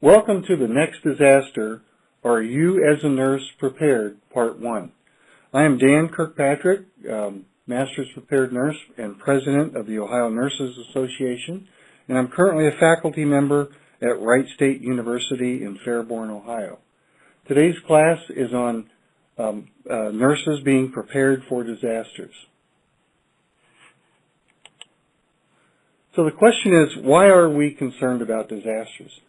Welcome to the next disaster. Are you as a nurse prepared? Part 1. I am Dan Kirkpatrick, Master's Prepared Nurse and President of the Ohio Nurses Association, and I'm currently a faculty member at Wright State University in Fairborn, Ohio. Today's class is on nurses being prepared for disasters. So the question is, why are we concerned about disasters?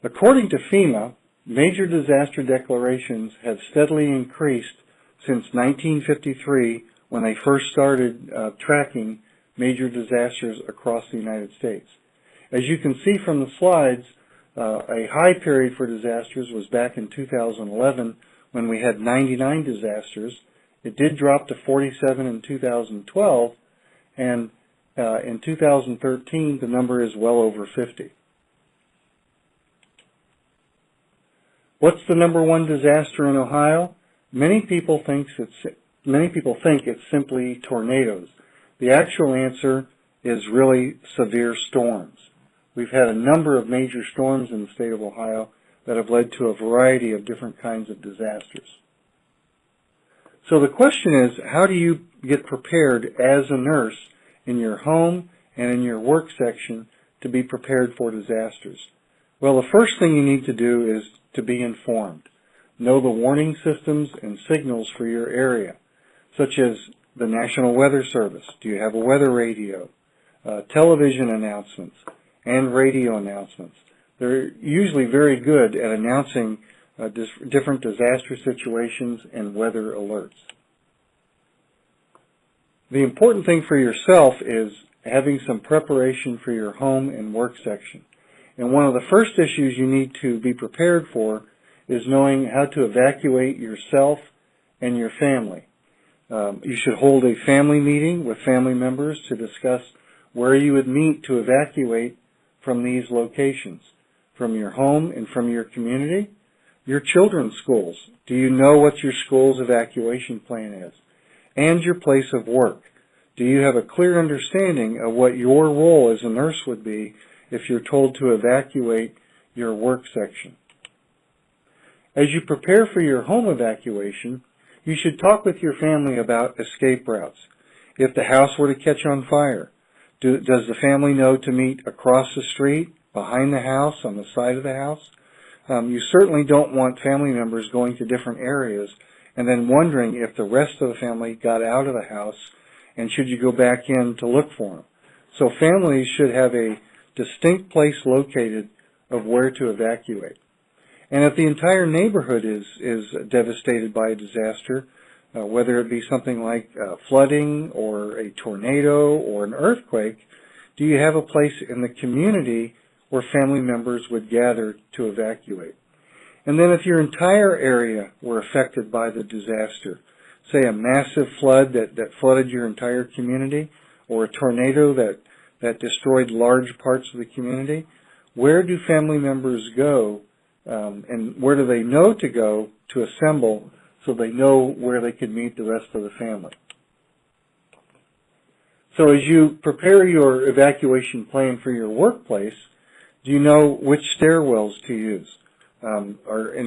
According to FEMA, major disaster declarations have steadily increased since 1953 when they first started tracking major disasters across the United States. As you can see from the slides, a high period for disasters was back in 2011 when we had 99 disasters. It did drop to 47 in 2012, and in 2013 the number is well over 50. What's the number one disaster in Ohio? Many people think it's simply tornadoes. The actual answer is really severe storms. We've had a number of major storms in the state of Ohio that have led to a variety of different kinds of disasters. So the question is, how do you get prepared as a nurse in your home and in your work section to be prepared for disasters? Well, the first thing you need to do is to be informed. Know the warning systems and signals for your area, such as the National Weather Service. Do you have a weather radio? Television announcements and radio announcements. They're usually very good at announcing different disaster situations and weather alerts. The important thing for yourself is having some preparation for your home and work section. And one of the first issues you need to be prepared for is knowing how to evacuate yourself and your family. You should hold a family meeting with family members to discuss where you would meet to evacuate from these locations, from your home and from your community. Your children's schools. Do you know what your school's evacuation plan is? And your place of work. Do you have a clear understanding of what your role as a nurse would be if you're told to evacuate your work section? As you prepare for your home evacuation, you should talk with your family about escape routes. If the house were to catch on fire, does the family know to meet across the street, behind the house, on the side of the house? You certainly don't want family members going to different areas and then wondering if the rest of the family got out of the house and should you go back in to look for them. So families should have a distinct place located of where to evacuate. And if the entire neighborhood is devastated by a disaster, whether it be something like flooding or a tornado or an earthquake, do you have a place in the community where family members would gather to evacuate? And then if your entire area were affected by the disaster, say a massive flood that flooded your entire community, or a tornado that destroyed large parts of the community, where do family members go and where do they know to go to assemble so they know where they can meet the rest of the family? So as you prepare your evacuation plan for your workplace, do you know which stairwells to use? And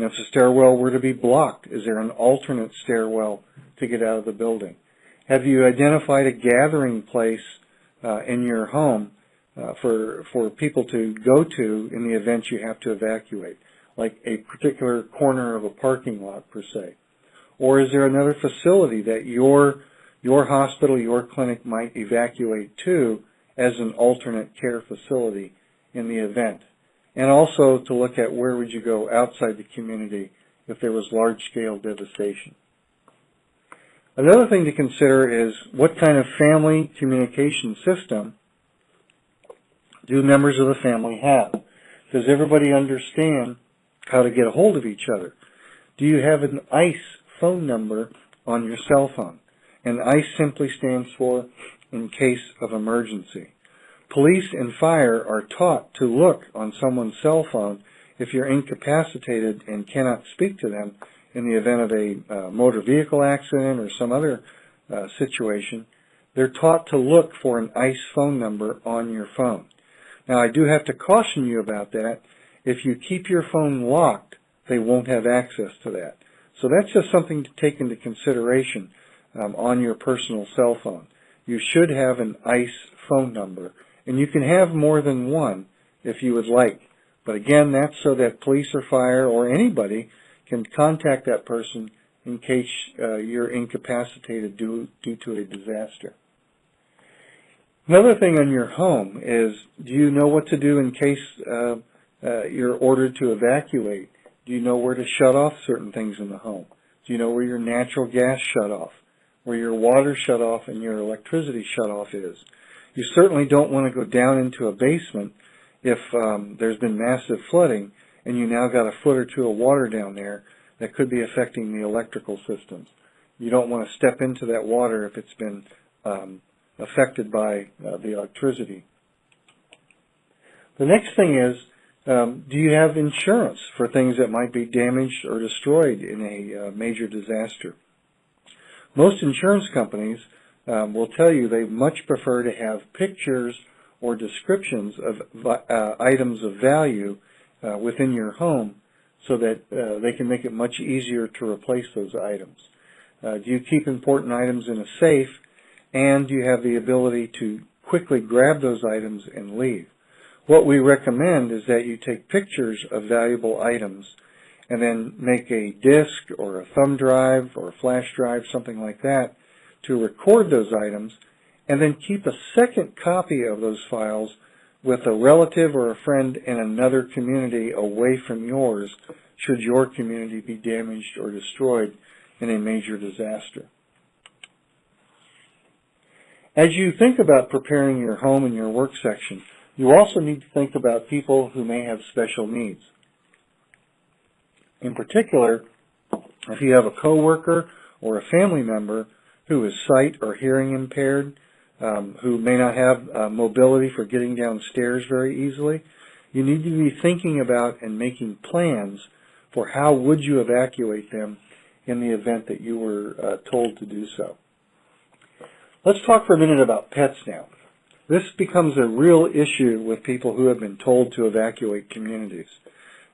if the stairwell were to be blocked, is there an alternate stairwell to get out of the building? Have you identified a gathering place in your home for people to go to in the event you have to evacuate, like a particular corner of a parking lot per se? Or is there another facility that your hospital, your clinic might evacuate to as an alternate care facility in the event? And also to look at where would you go outside the community if there was large-scale devastation. Another thing to consider is what kind of family communication system do members of the family have? Does everybody understand how to get a hold of each other? Do you have an ICE phone number on your cell phone? And ICE simply stands for in case of emergency. Police and fire are taught to look on someone's cell phone if you're incapacitated and cannot speak to them in the event of a motor vehicle accident or some other situation. They're taught to look for an ICE phone number on your phone. Now, I do have to caution you about that. If you keep your phone locked, they won't have access to that. So that's just something to take into consideration on your personal cell phone. You should have an ICE phone number, and you can have more than one if you would like. But again, that's so that police or fire or anybody can contact that person in case you're incapacitated due to a disaster. Another thing on your home is, do you know what to do in case you're ordered to evacuate? Do you know where to shut off certain things in the home? Do you know where your natural gas shut off, where your water shut off and your electricity shut off is? You certainly don't want to go down into a basement if there's been massive flooding and you now got a foot or two of water down there that could be affecting the electrical systems. You don't want to step into that water if it's been affected by the electricity. The next thing is, do you have insurance for things that might be damaged or destroyed in a major disaster? Most insurance companies will tell you they much prefer to have pictures or descriptions of items of value within your home so that they can make it much easier to replace those items. Do you keep important items in a safe, and do you have the ability to quickly grab those items and leave? What we recommend is that you take pictures of valuable items and then make a disk or a thumb drive or a flash drive, something like that, to record those items, and then keep a second copy of those files with a relative or a friend in another community away from yours should your community be damaged or destroyed in a major disaster. As you think about preparing your home and your work section, you also need to think about people who may have special needs. In particular, if you have a coworker or a family member who is sight or hearing impaired, who may not have mobility for getting downstairs very easily, you need to be thinking about and making plans for how would you evacuate them in the event that you were told to do so. Let's talk for a minute about pets now. This becomes a real issue with people who have been told to evacuate communities.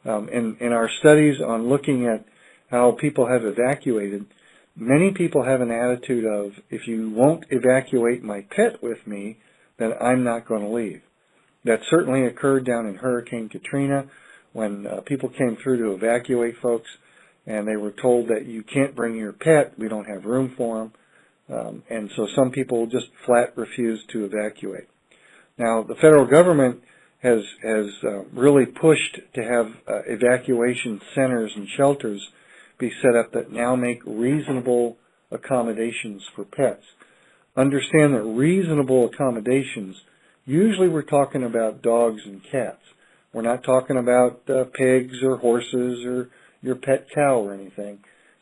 In our studies on looking at how people have evacuated, many people have an attitude of, if you won't evacuate my pet with me, then I'm not going to leave. That certainly occurred down in Hurricane Katrina when people came through to evacuate folks, and they were told that you can't bring your pet, we don't have room for them. And so some people just flat refused to evacuate. Now, the federal government has really pushed to have evacuation centers and shelters be set up that now make reasonable accommodations for pets. Understand that reasonable accommodations, usually we're talking about dogs and cats. We're not talking about pigs or horses or your pet cow or anything.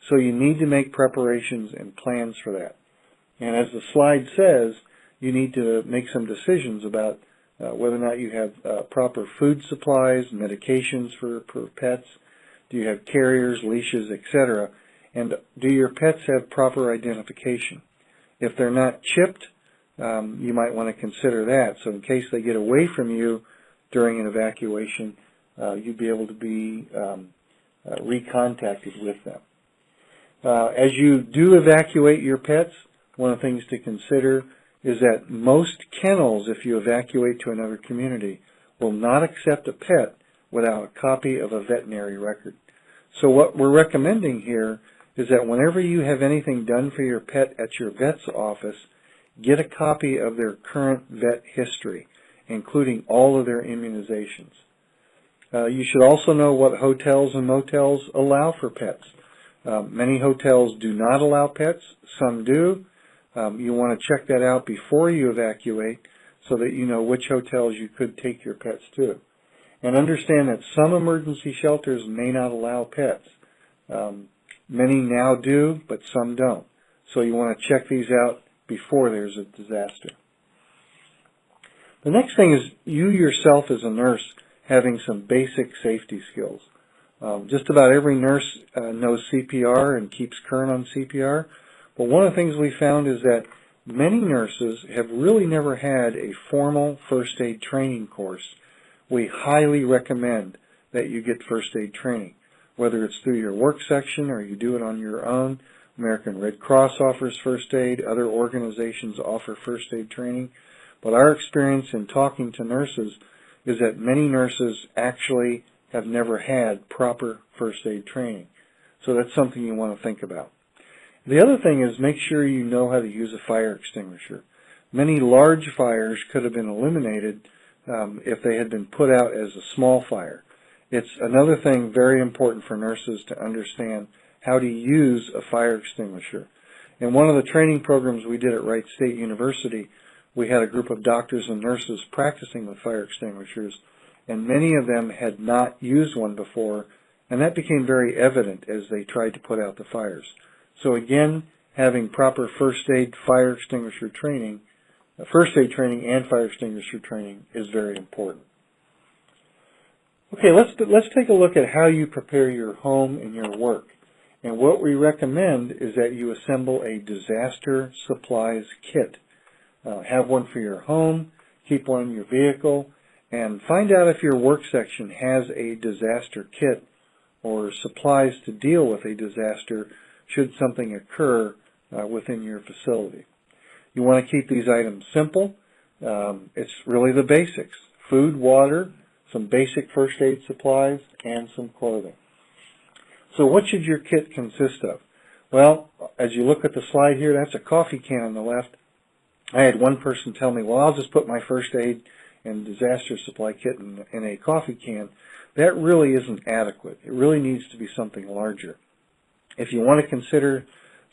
So you need to make preparations and plans for that. And as the slide says, you need to make some decisions about whether or not you have proper food supplies, medications for pets, do you have carriers, leashes, etc., and do your pets have proper identification? If they're not chipped, you might want to consider that. So in case they get away from you during an evacuation, you'd be able to be recontacted with them. As you do evacuate your pets, one of the things to consider is that most kennels, if you evacuate to another community, will not accept a pet without a copy of a veterinary record. So what we're recommending here is that whenever you have anything done for your pet at your vet's office, get a copy of their current vet history, including all of their immunizations. You should also know what hotels and motels allow for pets. Many hotels do not allow pets, some do. You want to check that out before you evacuate so that you know which hotels you could take your pets to. And understand that some emergency shelters may not allow pets. Many now do, but some don't. So you want to check these out before there's a disaster. The next thing is you yourself as a nurse having some basic safety skills. Just about every nurse knows CPR and keeps current on CPR. But one of the things we found is that many nurses have really never had a formal first aid training course. We highly recommend that you get first aid training, whether it's through your work section or you do it on your own. American Red Cross offers first aid. Other organizations offer first aid training. But our experience in talking to nurses is that many nurses actually have never had proper first aid training. So that's something you want to think about. The other thing is make sure you know how to use a fire extinguisher. Many large fires could have been eliminated if they had been put out as a small fire. It's another thing very important for nurses to understand how to use a fire extinguisher. In one of the training programs we did at Wright State University, we had a group of doctors and nurses practicing with fire extinguishers, and many of them had not used one before, and that became very evident as they tried to put out the fires. So again, having proper first aid fire extinguisher training, first aid training and fire extinguisher training is very important. Okay, let's take a look at how you prepare your home and your work. And what we recommend is that you assemble a disaster supplies kit. Have one for your home, keep one in your vehicle, and find out if your work section has a disaster kit or supplies to deal with a disaster should something occur within your facility. You want to keep these items simple. It's really the basics: food, water, some basic first aid supplies, and some clothing. So what should your kit consist of? Well, as you look at the slide here, that's a coffee can on the left. I had one person tell me, well, I'll just put my first aid and disaster supply kit in a coffee can. That really isn't adequate. It really needs to be something larger. If you want to consider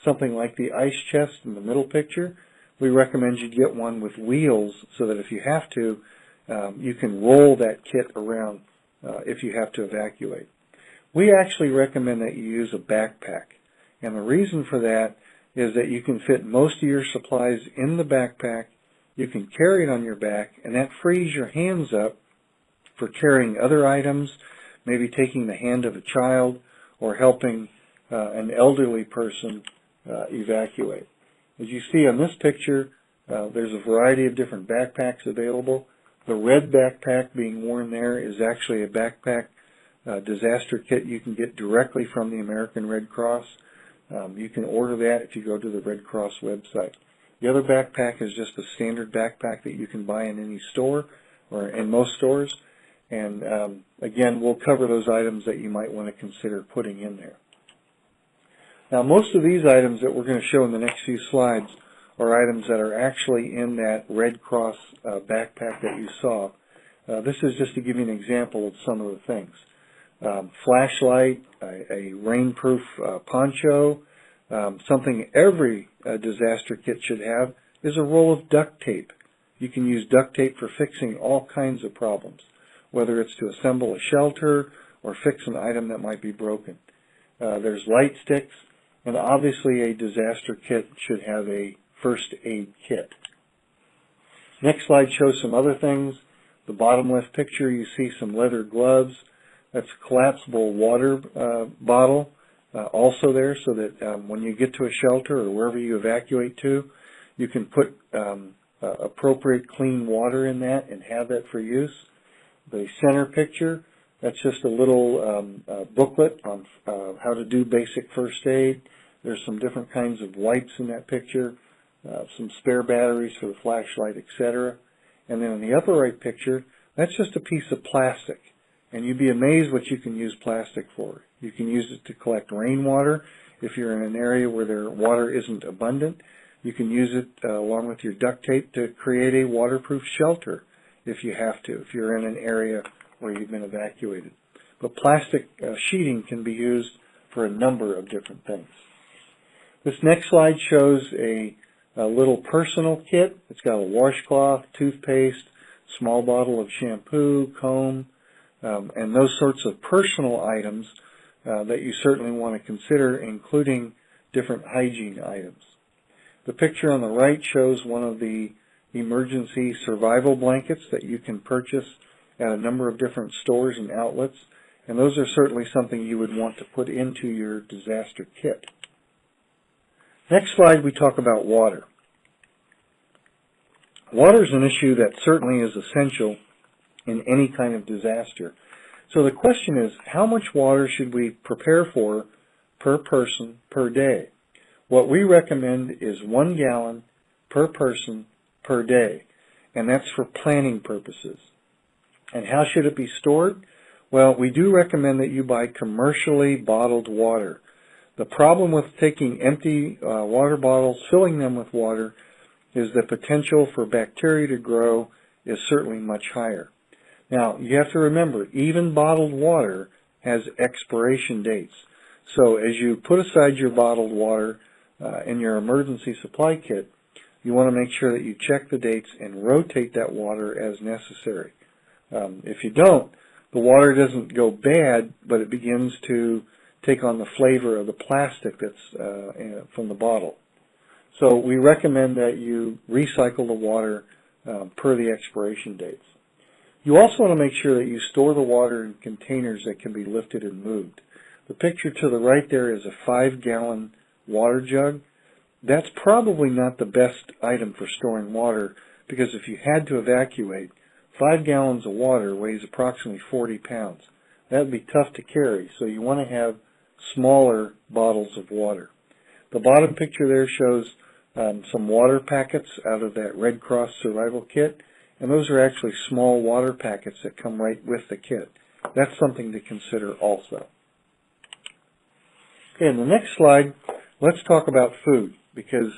something like the ice chest in the middle picture, we recommend you get one with wheels so that if you have to, you can roll that kit around if you have to evacuate. We actually recommend that you use a backpack, and the reason for that is that you can fit most of your supplies in the backpack, you can carry it on your back, and that frees your hands up for carrying other items, maybe taking the hand of a child or helping an elderly person evacuate. As you see on this picture, there's a variety of different backpacks available. The red backpack being worn there is actually a backpack disaster kit you can get directly from the American Red Cross. You can order that if you go to the Red Cross website. The other backpack is just a standard backpack that you can buy in any store or in most stores. And again, we'll cover those items that you might want to consider putting in there. Now, most of these items that we're going to show in the next few slides are items that are actually in that Red Cross backpack that you saw. This is just to give you an example of some of the things. Flashlight, a rainproof poncho, something every disaster kit should have is a roll of duct tape. You can use duct tape for fixing all kinds of problems, whether it's to assemble a shelter or fix an item that might be broken. There's light sticks, and obviously a disaster kit should have a first aid kit. Next slide shows some other things. The bottom left picture, you see some leather gloves. That's a collapsible water bottle also there, so that when you get to a shelter or wherever you evacuate to, you can put appropriate clean water in that and have that for use. The center picture, that's just a little booklet on how to do basic first aid. There's some different kinds of wipes in that picture, some spare batteries for the flashlight, etc. And then in the upper right picture, that's just a piece of plastic. And you'd be amazed what you can use plastic for. You can use it to collect rainwater if you're in an area where their water isn't abundant. You can use it along with your duct tape to create a waterproof shelter if you have to, if you're in an area where you've been evacuated. But plastic sheeting can be used for a number of different things. This next slide shows a little personal kit. It's got a washcloth, toothpaste, small bottle of shampoo, comb, and those sorts of personal items that you certainly want to consider, including different hygiene items. The picture on the right shows one of the emergency survival blankets that you can purchase at a number of different stores and outlets, and those are certainly something you would want to put into your disaster kit. Next slide, we talk about water. Water is an issue that certainly is essential in any kind of disaster. So the question is, how much water should we prepare for per person per day? What we recommend is 1 gallon per person per day, and that's for planning purposes. And how should it be stored? Well, we do recommend that you buy commercially bottled water. The problem with taking empty water bottles, filling them with water, is the potential for bacteria to grow is certainly much higher. Now, you have to remember, even bottled water has expiration dates. So as you put aside your bottled water in your emergency supply kit, you want to make sure that you check the dates and rotate that water as necessary. If you don't, the water doesn't go bad, but it begins to take on the flavor of the plastic that's from the bottle. So we recommend that you recycle the water per the expiration dates. You also want to make sure that you store the water in containers that can be lifted and moved. The picture to the right there is a 5-gallon water jug. That's probably not the best item for storing water, because if you had to evacuate, 5 gallons of water weighs approximately 40 pounds. That would be tough to carry, so you want to have smaller bottles of water. The bottom picture there shows some water packets out of that Red Cross survival kit, and those are actually small water packets that come right with the kit. That's something to consider also. Okay, in the next slide, let's talk about food, because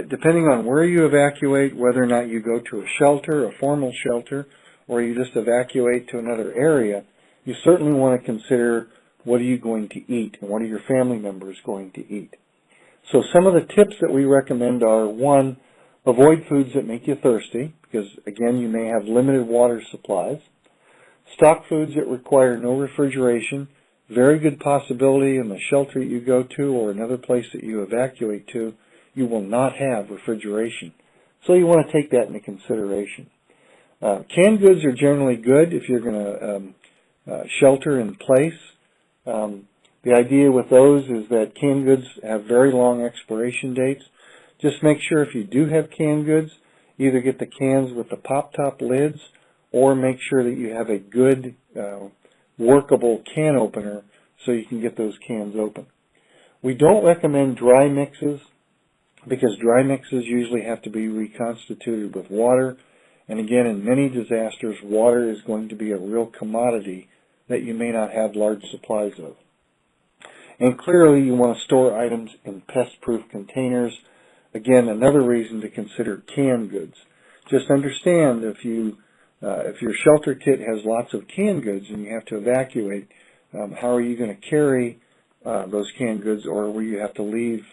depending on where you evacuate, whether or not you go to a shelter, a formal shelter, or you just evacuate to another area, you certainly want to consider what are you going to eat and what are your family members going to eat. So some of the tips that we recommend are, 1, avoid foods that make you thirsty, because again, you may have limited water supplies. Stock foods that require no refrigeration. Very good possibility in the shelter that you go to or another place that you evacuate to, you will not have refrigeration. So you want to take that into consideration. Canned goods are generally good if you're going to shelter in place. The idea with those is that canned goods have very long expiration dates. Just make sure if you do have canned goods, either get the cans with the pop-top lids or make sure that you have a good workable can opener so you can get those cans open. We don't recommend dry mixes because dry mixes usually have to be reconstituted with water. And again, in many disasters, water is going to be a real commodity that you may not have large supplies of. And clearly, you want to store items in pest-proof containers. Again, another reason to consider canned goods. Just understand if your shelter kit has lots of canned goods and you have to evacuate, how are you going to carry those canned goods, or will you have to leave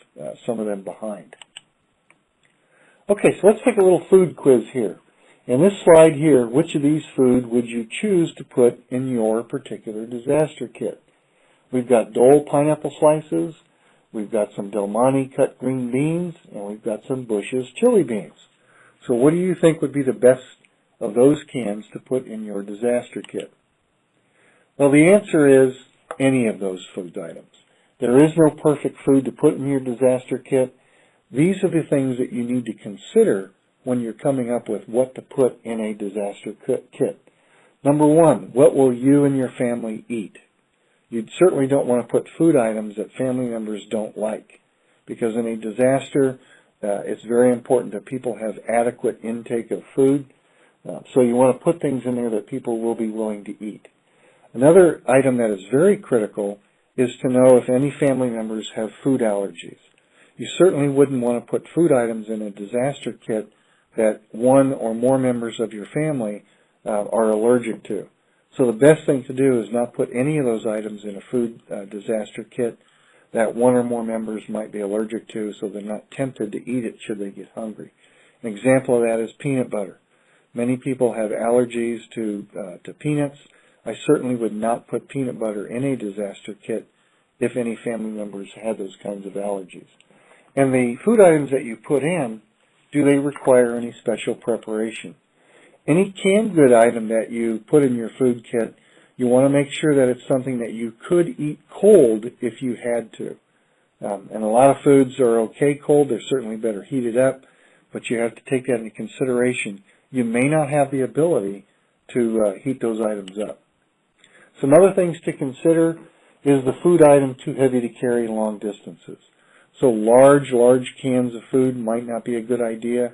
some of them behind? Okay, so let's take a little food quiz here. In this slide here, which of these food would you choose to put in your particular disaster kit? We've got Dole pineapple slices, we've got some Del Monte cut green beans, and we've got some Bush's chili beans. So what do you think would be the best of those cans to put in your disaster kit? Well, the answer is any of those food items. There is no perfect food to put in your disaster kit. These are the things that you need to consider when you're coming up with what to put in a disaster kit. Number 1, what will you and your family eat? You certainly don't want to put food items that family members don't like, because in a disaster, it's very important that people have adequate intake of food. So you want to put things in there that people will be willing to eat. Another item that is very critical is to know if any family members have food allergies. You certainly wouldn't want to put food items in a disaster kit that one or more members of your family are allergic to. So the best thing to do is not put any of those items in a food disaster kit that one or more members might be allergic to, so they're not tempted to eat it should they get hungry. An example of that is peanut butter. Many people have allergies to peanuts. I certainly would not put peanut butter in a disaster kit if any family members had those kinds of allergies. And the food items that you put in, do they require any special preparation? Any canned good item that you put in your food kit, you want to make sure that it's something that you could eat cold if you had to. And a lot of foods are okay cold. They're certainly better heated up, but you have to take that into consideration. You may not have the ability to heat those items up. Some other things to consider: is the food item too heavy to carry long distances? So large cans of food might not be a good idea,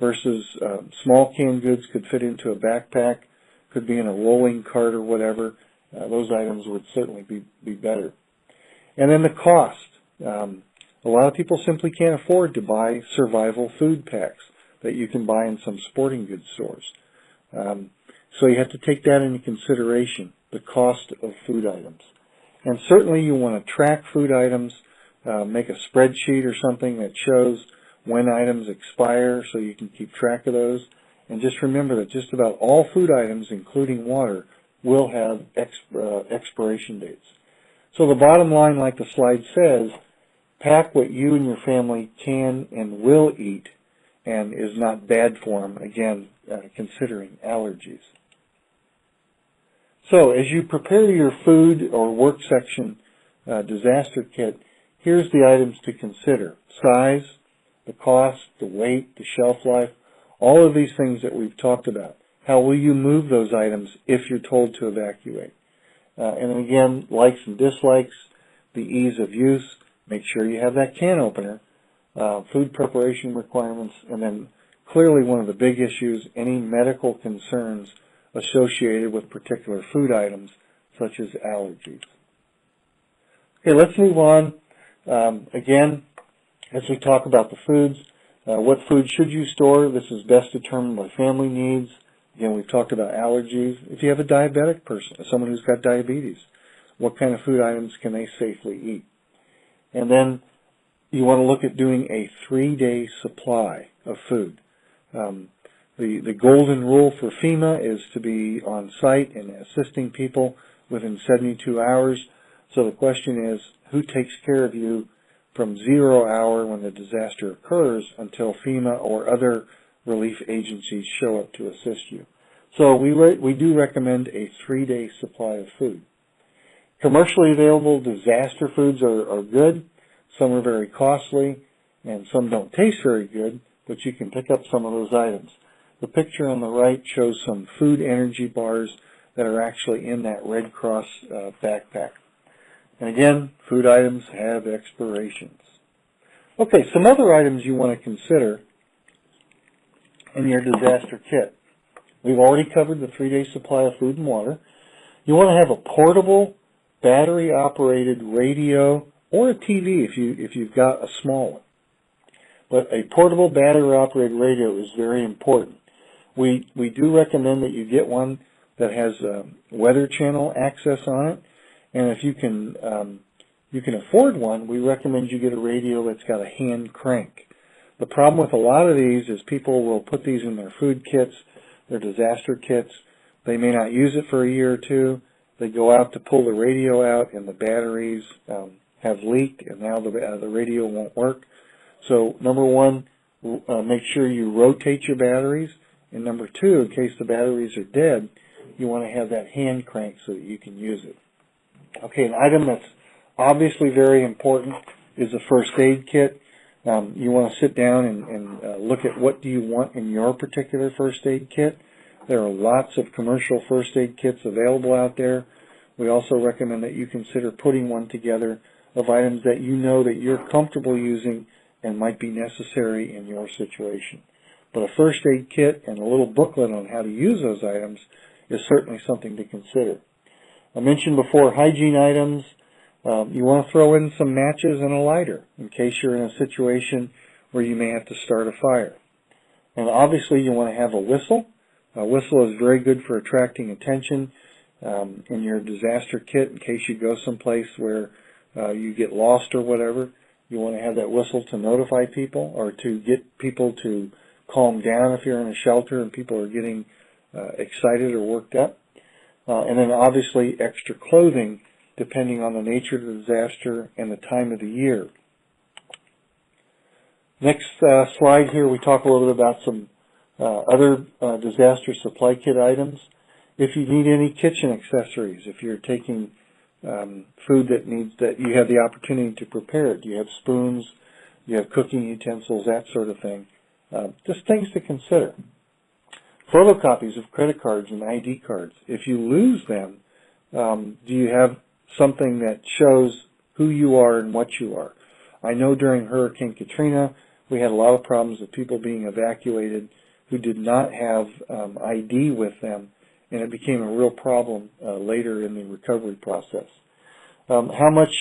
versus small canned goods could fit into a backpack, could be in a rolling cart or whatever. Those items would certainly be better. And then the cost. A lot of people simply can't afford to buy survival food packs that you can buy in some sporting goods stores. So you have to take that into consideration, the cost of food items. And certainly you want to track food items, make a spreadsheet or something that shows when items expire so you can keep track of those. And just remember that just about all food items, including water, will have expiration dates. So the bottom line, like the slide says, pack what you and your family can and will eat and is not bad for them, again, considering allergies. So as you prepare your food or work section disaster kit, here's the items to consider: size, the cost, the weight, the shelf life, all of these things that we've talked about. How will you move those items if you're told to evacuate? And again, likes and dislikes, the ease of use, make sure you have that can opener, food preparation requirements, and then clearly one of the big issues, any medical concerns associated with particular food items, such as allergies. Okay, let's move on. Again, as we talk about the foods, what food should you store? This is best determined by family needs. Again, we've talked about allergies. If you have a diabetic person, someone who's got diabetes, what kind of food items can they safely eat? And then you want to look at doing a 3-day supply of food. The golden rule for FEMA is to be on site and assisting people within 72 hours. So the question is, who takes care of you from 0 hour when the disaster occurs until FEMA or other relief agencies show up to assist you? So we do recommend a 3-day supply of food. Commercially available disaster foods are good. Some are very costly, and some don't taste very good, but you can pick up some of those items. The picture on the right shows some food energy bars that are actually in that Red Cross backpack. And again, food items have expirations. Okay, some other items you want to consider in your disaster kit. We've already covered the 3-day supply of food and water. You want to have a portable, battery-operated radio or a TV if you've got a small one. But a portable, battery-operated radio is very important. We do recommend that you get one that has Weather Channel access on it, and if you can afford one, we recommend you get a radio that's got a hand crank. The problem with a lot of these is people will put these in their food kits, their disaster kits. They may not use it for a year or two. They go out to pull the radio out, and the batteries have leaked, and now the radio won't work. So number one, make sure you rotate your batteries. And number two, in case the batteries are dead, you want to have that hand crank so that you can use it. Okay, an item that's obviously very important is a first aid kit. You want to sit down and look at what do you want in your particular first aid kit. There are lots of commercial first aid kits available out there. We also recommend that you consider putting one together of items that you know that you're comfortable using and might be necessary in your situation. But a first aid kit and a little booklet on how to use those items is certainly something to consider. I mentioned before hygiene items. You want to throw in some matches and a lighter in case you're in a situation where you may have to start a fire. And obviously you want to have a whistle. A whistle is very good for attracting attention in your disaster kit in case you go someplace where you get lost or whatever. You want to have that whistle to notify people or to get people to calm down if you're in a shelter and people are getting excited or worked up. And then obviously extra clothing depending on the nature of the disaster and the time of the year. Next slide here, we talk a little bit about some other disaster supply kit items. If you need any kitchen accessories, if you're taking food that you have the opportunity to prepare it, you have spoons, you have cooking utensils, that sort of thing. Just things to consider. Photocopies of credit cards and ID cards. If you lose them, Do you have something that shows who you are and what you are? I know during Hurricane Katrina, we had a lot of problems with people being evacuated who did not have ID with them, and it became a real problem later in the recovery process. How much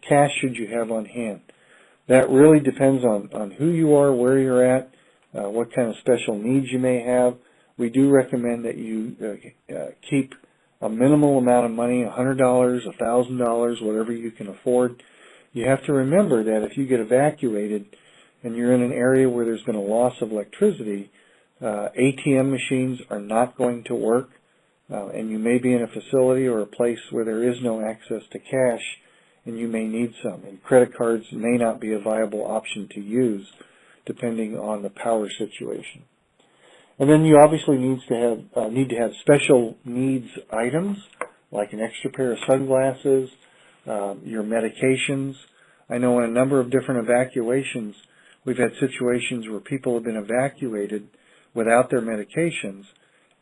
cash should you have on hand? That really depends on who you are, where you're at, what kind of special needs you may have. We do recommend that you keep a minimal amount of money, $100, $1,000, whatever you can afford. You have to remember that if you get evacuated and you're in an area where there's been a loss of electricity, ATM machines are not going to work, and you may be in a facility or a place where there is no access to cash, and you may need some. And credit cards may not be a viable option to use depending on the power situation. And then you obviously need to have special needs items like an extra pair of sunglasses, your medications. I know in a number of different evacuations, we've had situations where people have been evacuated without their medications,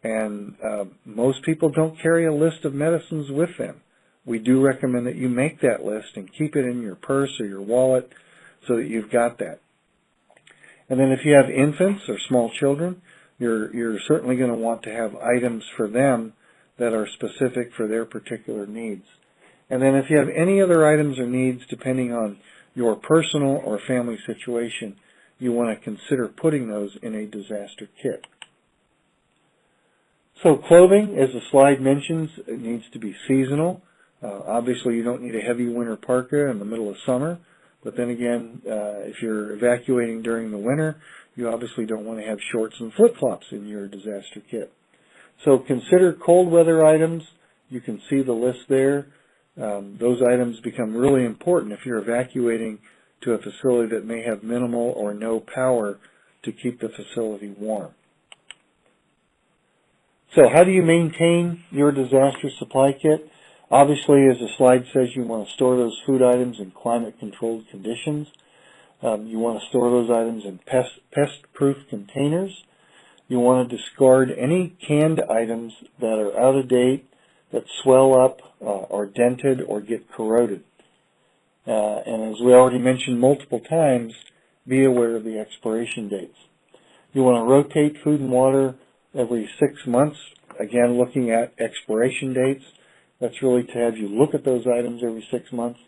and most people don't carry a list of medicines with them. We do recommend that you make that list and keep it in your purse or your wallet so that you've got that. And then if you have infants or small children, you're certainly going to want to have items for them that are specific for their particular needs. And then if you have any other items or needs depending on your personal or family situation, you want to consider putting those in a disaster kit. So clothing, as the slide mentions, it needs to be seasonal. Obviously, you don't need a heavy winter parka in the middle of summer. But then again, if you're evacuating during the winter, you obviously don't want to have shorts and flip-flops in your disaster kit. So consider cold weather items. You can see the list there. Those items become really important if you're evacuating to a facility that may have minimal or no power to keep the facility warm. So how do you maintain your disaster supply kit? Obviously, as the slide says, you want to store those food items in climate-controlled conditions. You want to store those items in pest-proof containers. You want to discard any canned items that are out of date, that swell up, or dented, or get corroded. And as we already mentioned multiple times, be aware of the expiration dates. You want to rotate food and water every 6 months, again looking at expiration dates. That's really to have you look at those items every 6 months,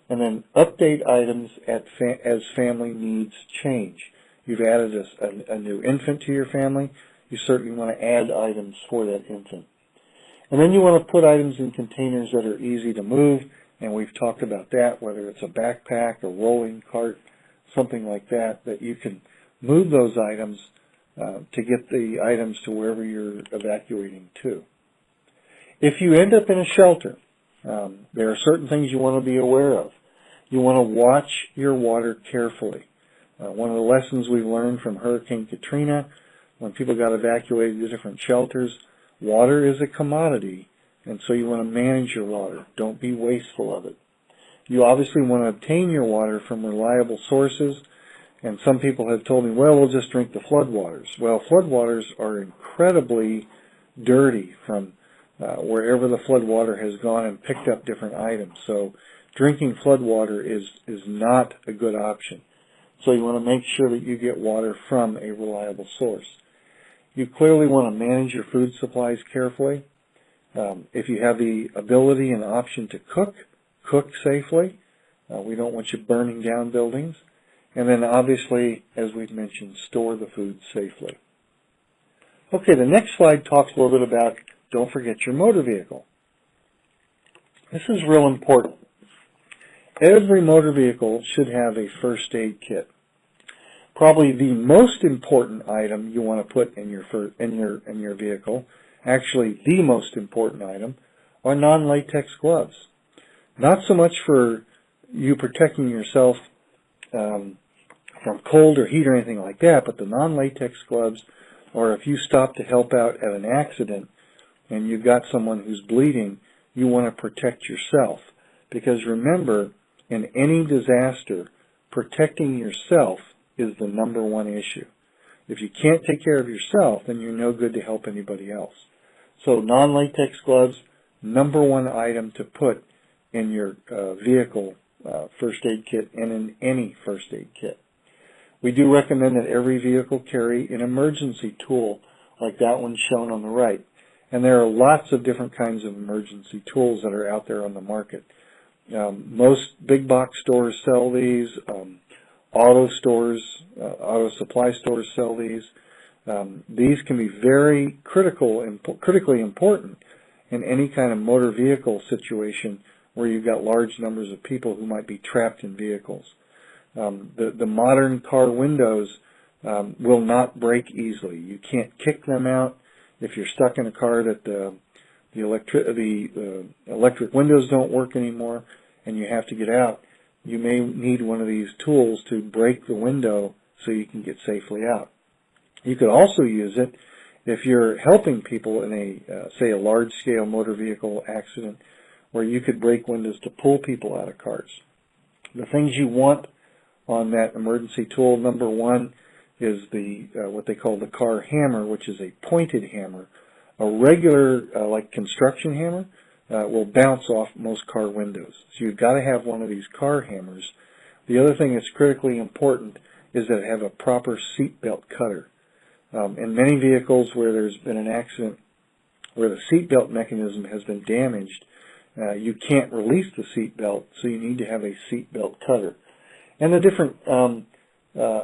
and then update items as family needs change. You've added a new infant to your family, you certainly want to add items for that infant. And then you want to put items in containers that are easy to move, and we've talked about that, whether it's a backpack, a rolling cart, something like that, that you can move those items to get the items to wherever you're evacuating to. If you end up in a shelter, there are certain things you want to be aware of. You want to watch your water carefully. One of the lessons we learned from Hurricane Katrina, when people got evacuated to different shelters, water is a commodity, and so you want to manage your water. Don't be wasteful of it. You obviously want to obtain your water from reliable sources, and some people have told me, well, we'll just drink the floodwaters. Well, floodwaters are incredibly dirty from wherever the floodwater has gone and picked up different items. So drinking floodwater is not a good option. So you want to make sure that you get water from a reliable source. You clearly want to manage your food supplies carefully. If you have the ability and option to cook safely. We don't want you burning down buildings. And then obviously, as we've mentioned, store the food safely. Okay, the next slide talks a little bit about don't forget your motor vehicle. This is real important. Every motor vehicle should have a first aid kit. Probably the most important item you want to put in your vehicle, actually the most important item, are non-latex gloves. Not so much for you protecting yourself from cold or heat or anything like that, but the non-latex gloves, or if you stop to help out at an accident and you've got someone who's bleeding, you want to protect yourself. Because remember, in any disaster, protecting yourself is the number one issue. If you can't take care of yourself, then you're no good to help anybody else. So non-latex gloves, number one item to put in your vehicle first aid kit and in any first aid kit. We do recommend that every vehicle carry an emergency tool like that one shown on the right. And there are lots of different kinds of emergency tools that are out there on the market. Most big box stores sell these. Auto supply stores sell these. These can be very critically important in any kind of motor vehicle situation where you've got large numbers of people who might be trapped in vehicles. The modern car windows will not break easily. You can't kick them out. If you're stuck in a car that the electric windows don't work anymore and you have to get out, you may need one of these tools to break the window so you can get safely out. You could also use it if you're helping people in say a large-scale motor vehicle accident where you could break windows to pull people out of cars. The things you want on that emergency tool, number one, is what they call the car hammer, which is a pointed hammer. A regular, like construction hammer, will bounce off most car windows. So you've got to have one of these car hammers. The other thing that's critically important is that it have a proper seat belt cutter. In many vehicles where there's been an accident where the seat belt mechanism has been damaged, you can't release the seat belt, so you need to have a seat belt cutter. And the different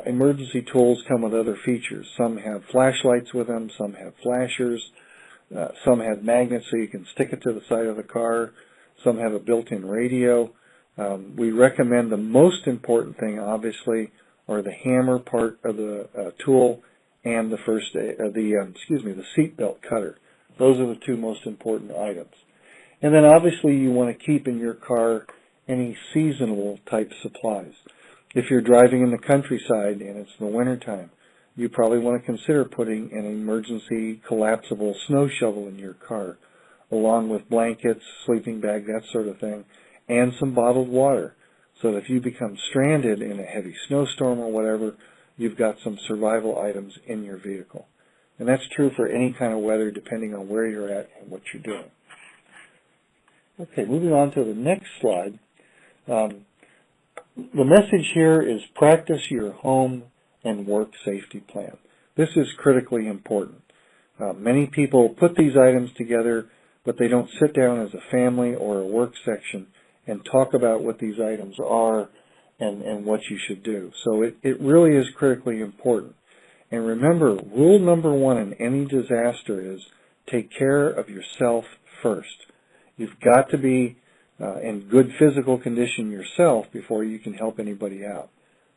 emergency tools come with other features. Some have flashlights with them, some have flashers, some have magnets so you can stick it to the side of the car, some have a built-in radio. We recommend the most important thing, obviously, are the hammer part of the tool and the seat belt cutter. Those are the two most important items. And then obviously you want to keep in your car any seasonal type supplies. If you're driving in the countryside and it's the wintertime, you probably want to consider putting an emergency collapsible snow shovel in your car, along with blankets, sleeping bag, that sort of thing, and some bottled water, so that if you become stranded in a heavy snowstorm or whatever, you've got some survival items in your vehicle. And that's true for any kind of weather, depending on where you're at and what you're doing. Okay, moving on to the next slide. The message here is practice your home and work safety plan. This is critically important. Many people put these items together, but they don't sit down as a family or a work section and talk about what these items are and what you should do. So it really is critically important. And remember, rule number one in any disaster is take care of yourself first. You've got to be in good physical condition yourself before you can help anybody out.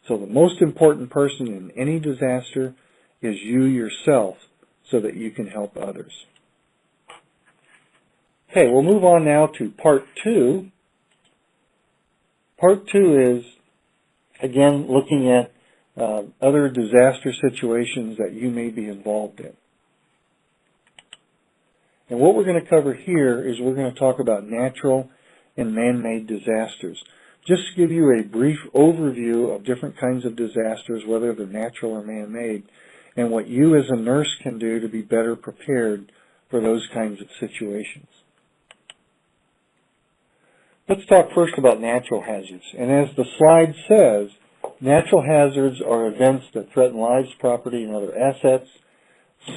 So the most important person in any disaster is you yourself so that you can help others. Okay, we'll move on now to part two. Part two is, again, looking at other disaster situations that you may be involved in. And what we're going to cover here is we're going to talk about natural and man-made disasters. Just to give you a brief overview of different kinds of disasters, whether they're natural or man-made, and what you as a nurse can do to be better prepared for those kinds of situations. Let's talk first about natural hazards. And as the slide says, natural hazards are events that threaten lives, property, and other assets.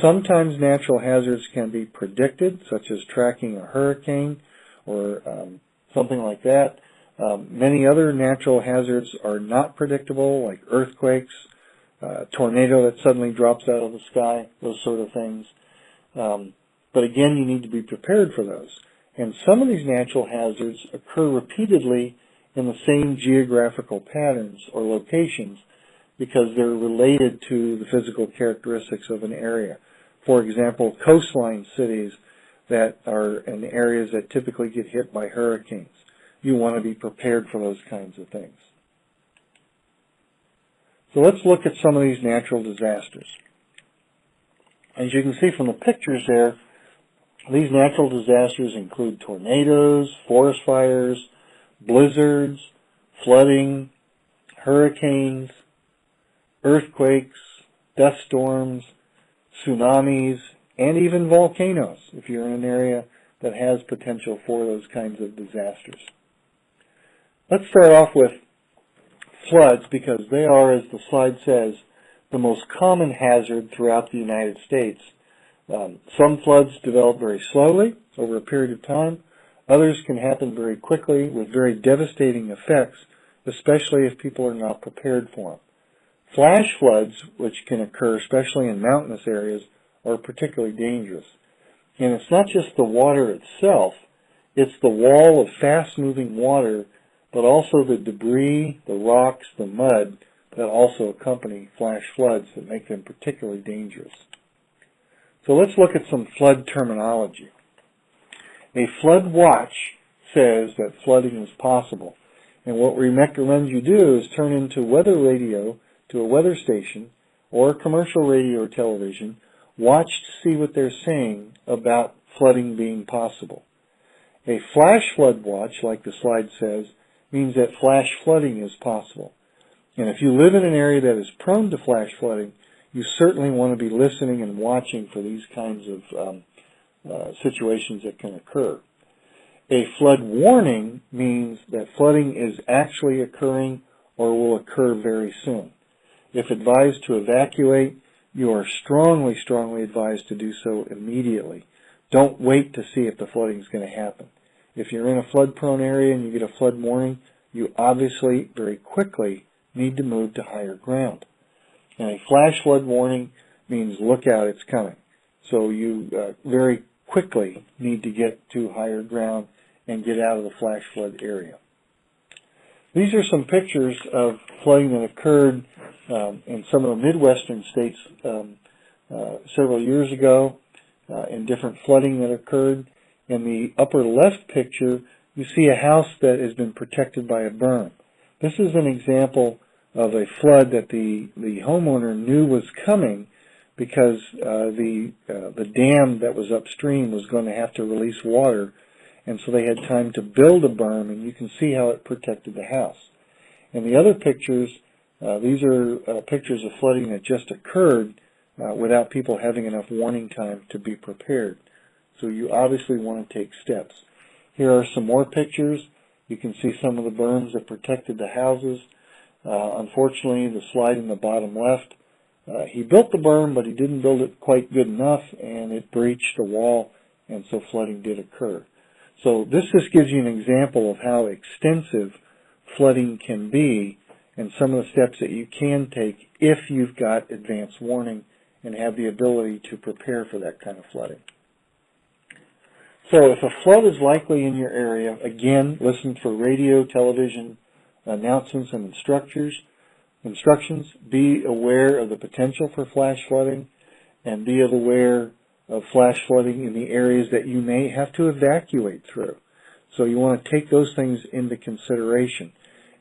Sometimes natural hazards can be predicted, such as tracking a hurricane or something like that. Many other natural hazards are not predictable, like earthquakes, tornado that suddenly drops out of the sky, those sort of things. But again, you need to be prepared for those. And some of these natural hazards occur repeatedly in the same geographical patterns or locations because they're related to the physical characteristics of an area. For example, coastline cities that are in areas that typically get hit by hurricanes. You want to be prepared for those kinds of things. So let's look at some of these natural disasters. As you can see from the pictures there, these natural disasters include tornadoes, forest fires, blizzards, flooding, hurricanes, earthquakes, dust storms, tsunamis, and even volcanoes if you're in an area that has potential for those kinds of disasters. Let's start off with floods, because they are, as the slide says, the most common hazard throughout the United States. Some floods develop very slowly over a period of time. Others can happen very quickly with very devastating effects, especially if people are not prepared for them. Flash floods, which can occur especially in mountainous areas, are particularly dangerous. And it's not just the water itself, it's the wall of fast-moving water, but also the debris, the rocks, the mud that also accompany flash floods that make them particularly dangerous. So let's look at some flood terminology. A flood watch says that flooding is possible. And what we recommend you do is turn into weather radio to a weather station or commercial radio or television, watch to see what they're saying about flooding being possible. A flash flood watch, like the slide says, means that flash flooding is possible. And if you live in an area that is prone to flash flooding, you certainly want to be listening and watching for these kinds of situations that can occur. A flood warning means that flooding is actually occurring or will occur very soon. If advised to evacuate, you are strongly, strongly advised to do so immediately. Don't wait to see if the flooding is going to happen. If you're in a flood-prone area and you get a flood warning, you obviously very quickly need to move to higher ground. And a flash flood warning means look out, it's coming. So you very quickly need to get to higher ground and get out of the flash flood area. These are some pictures of flooding that occurred in some of the Midwestern states several years ago, in different flooding that occurred. In the upper left picture, you see a house that has been protected by a berm. This is an example of a flood that the homeowner knew was coming because the dam that was upstream was going to have to release water, and so they had time to build a berm, and you can see how it protected the house. And the other pictures, these are pictures of flooding that just occurred without people having enough warning time to be prepared. So you obviously want to take steps. Here are some more pictures. You can see some of the berms that protected the houses. Unfortunately, the slide in the bottom left, he built the berm, but he didn't build it quite good enough, and it breached the wall, and so flooding did occur. So this just gives you an example of how extensive flooding can be and some of the steps that you can take if you've got advance warning and have the ability to prepare for that kind of flooding. So if a flood is likely in your area, again, listen for radio, television announcements and instructions. Be aware of the potential for flash flooding, and be aware of flash flooding in the areas that you may have to evacuate through. So you want to take those things into consideration.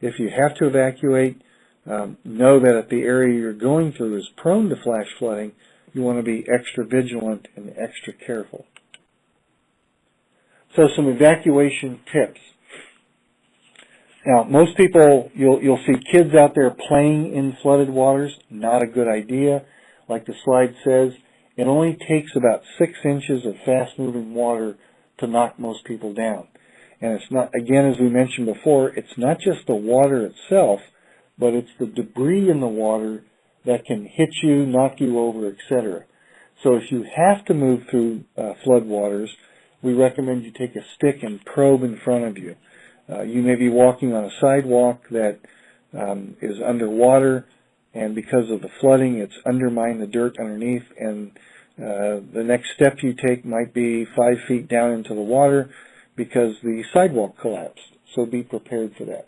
If you have to evacuate, know that if the area you're going through is prone to flash flooding, you want to be extra vigilant and extra careful. So some evacuation tips. Now, most people, you'll see kids out there playing in flooded waters. Not a good idea. Like the slide says, it only takes about 6 inches of fast-moving water to knock most people down. And it's not, again, as we mentioned before, it's not just the water itself, but it's the debris in the water that can hit you, knock you over, etc. So if you have to move through flood waters, we recommend you take a stick and probe in front of you. You may be walking on a sidewalk that is underwater, and because of the flooding, it's undermined the dirt underneath, and the next step you take might be 5 feet down into the water because the sidewalk collapsed. So be prepared for that.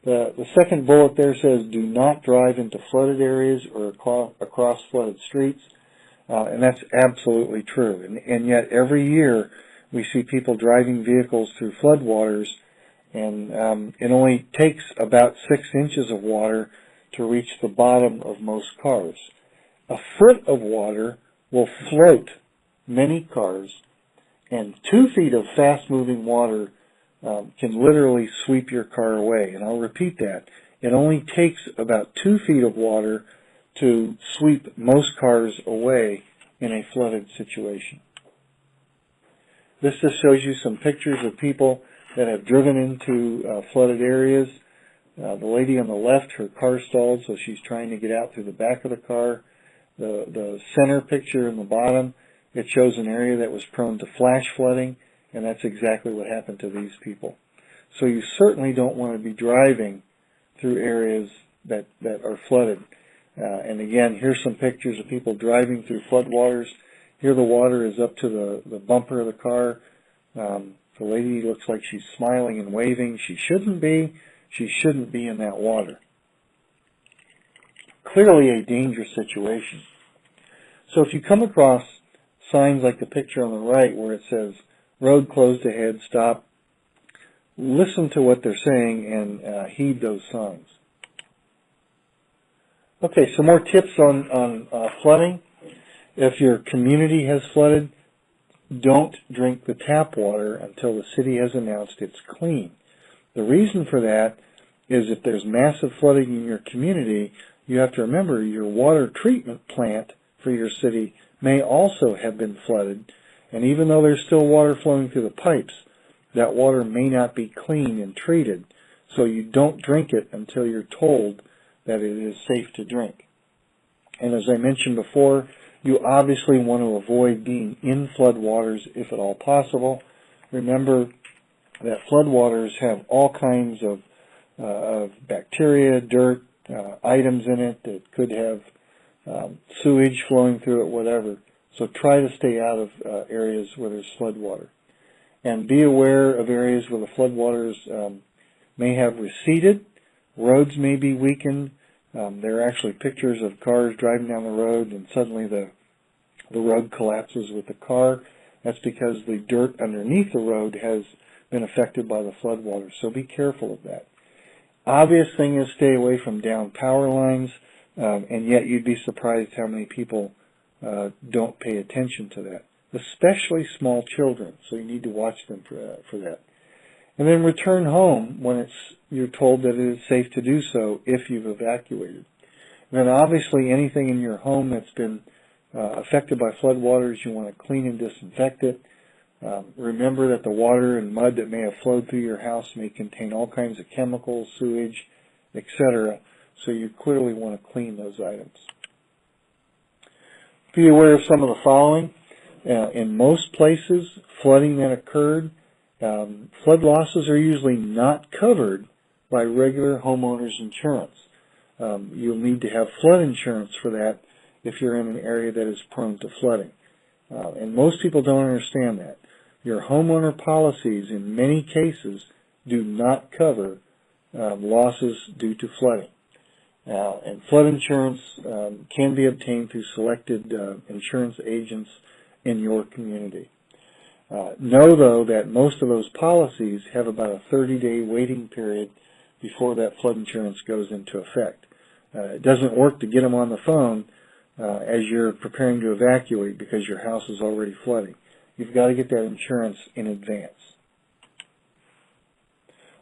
The second bullet there says do not drive into flooded areas or across flooded streets, and that's absolutely true. And yet every year we see people driving vehicles through floodwaters, and it only takes about 6 inches of water to reach the bottom of most cars. A foot of water will float many cars, and 2 feet of fast-moving water can literally sweep your car away. And I'll repeat that. It only takes about 2 feet of water to sweep most cars away in a flooded situation. This just shows you some pictures of people that have driven into flooded areas. The lady on the left, her car stalled, so she's trying to get out through the back of the car. The center picture in the bottom, it shows an area that was prone to flash flooding, and that's exactly what happened to these people. So you certainly don't want to be driving through areas that are flooded. And again, here's some pictures of people driving through floodwaters. Here the water is up to the bumper of the car. The lady looks like she's smiling and waving. She shouldn't be. She shouldn't be in that water. Clearly a dangerous situation. So if you come across signs like the picture on the right where it says, road closed ahead, stop, listen to what they're saying and heed those signs. Okay, some more tips on flooding. If your community has flooded, don't drink the tap water until the city has announced it's clean. The reason for that is if there's massive flooding in your community, you have to remember your water treatment plant for your city may also have been flooded, and even though there's still water flowing through the pipes, that water may not be clean and treated, so you don't drink it until you're told that it is safe to drink. And as I mentioned before, you obviously want to avoid being in floodwaters if at all possible. Remember that floodwaters have all kinds of bacteria, dirt, items in it that could have sewage flowing through it, whatever. So try to stay out of areas where there's floodwater. And be aware of areas where the floodwaters may have receded. Roads may be weakened. There are actually pictures of cars driving down the road and suddenly the road collapses with the car. That's because the dirt underneath the road has been affected by the floodwaters. So be careful of that. Obvious thing is stay away from downed power lines, and yet you'd be surprised how many people don't pay attention to that, especially small children. So you need to watch them for that. And then return home when you're told that it is safe to do so if you've evacuated. And then obviously anything in your home that's been affected by floodwaters, you want to clean and disinfect it. Remember that the water and mud that may have flowed through your house may contain all kinds of chemicals, sewage, etc. So you clearly want to clean those items. Be aware of some of the following. In most places, flooding that occurred, flood losses are usually not covered by regular homeowners insurance. You'll need to have flood insurance for that if you're in an area that is prone to flooding. And most people don't understand that. Your homeowner policies in many cases do not cover losses due to flooding. And flood insurance can be obtained through selected insurance agents in your community. Know, though, that most of those policies have about a 30-day waiting period before that flood insurance goes into effect. It doesn't work to get them on the phone as you're preparing to evacuate because your house is already flooding. You've got to get that insurance in advance.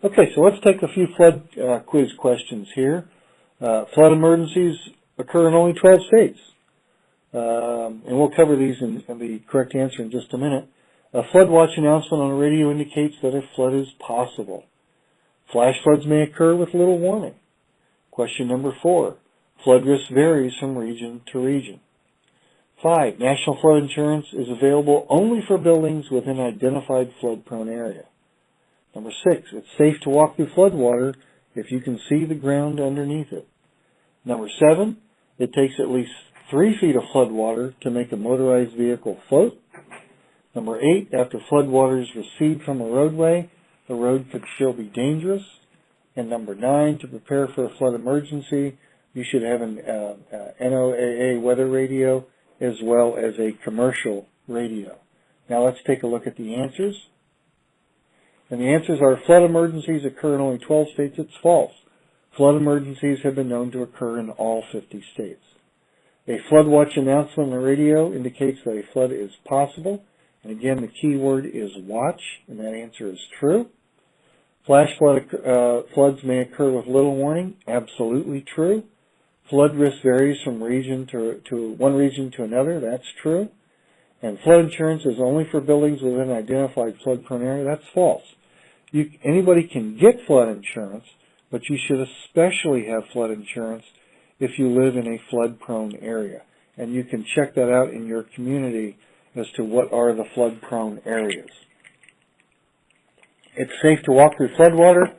Okay, so let's take a few flood quiz questions here. Flood emergencies occur in only 12 states. And we'll cover these in the correct answer in just a minute. A flood watch announcement on the radio indicates that a flood is possible. Flash floods may occur with little warning. Question number 4. Flood risk varies from region to region. 5. National flood insurance is available only for buildings within an identified flood-prone area. Number 6. It's safe to walk through floodwater if you can see the ground underneath it. Number 7. It takes at least 3 feet of floodwater to make a motorized vehicle float. Number 8. After floodwaters recede from a roadway, the road could still be dangerous. And number 9. To prepare for a flood emergency, you should have an NOAA weather radio as well as a commercial radio. Now let's take a look at the answers. And the answers are flood emergencies occur in only 12 states. It's false. Flood emergencies have been known to occur in all 50 states. A flood watch announcement on the radio indicates that a flood is possible. And again, the key word is watch, and that answer is true. Flash floods may occur with little warning. Absolutely true. Flood risk varies from region to one region to another. That's true. And flood insurance is only for buildings within an identified flood-prone area. That's false. Anybody can get flood insurance, but you should especially have flood insurance if you live in a flood-prone area. And you can check that out in your community as to what are the flood-prone areas. It's safe to walk through floodwater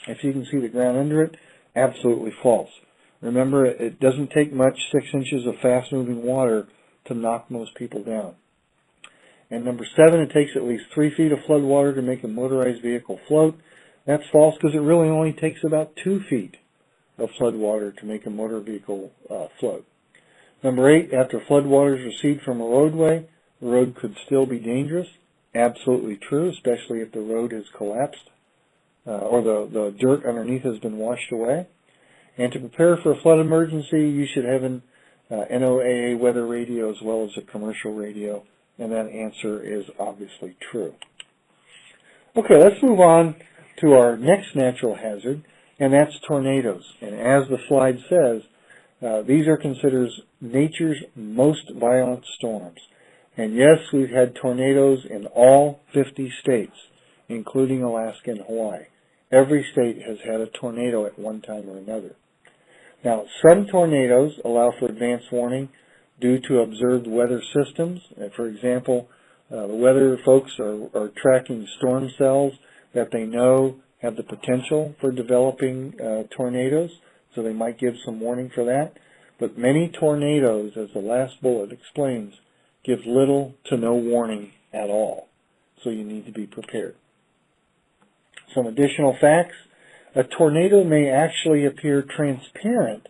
if you can see the ground under it. Absolutely false. Remember, it doesn't take much, 6 inches of fast-moving water to knock most people down. And number 7, it takes at least 3 feet of flood water to make a motorized vehicle float. That's false because it really only takes about 2 feet of flood water to make a motor vehicle float. Number 8, after flood waters recede from a roadway, the road could still be dangerous. Absolutely true, especially if the road has collapsed or the dirt underneath has been washed away. And to prepare for a flood emergency, you should have an NOAA weather radio as well as a commercial radio, and that answer is obviously true. Okay, let's move on to our next natural hazard, and that's tornadoes. And as the slide says, these are considered nature's most violent storms. And yes, we've had tornadoes in all 50 states, including Alaska and Hawaii. Every state has had a tornado at one time or another. Now, some tornadoes allow for advance warning due to observed weather systems. For example, the weather folks are tracking storm cells that they know have the potential for developing tornadoes, so they might give some warning for that. But many tornadoes, as the last bullet explains, give little to no warning at all, so you need to be prepared. Some additional facts. A tornado may actually appear transparent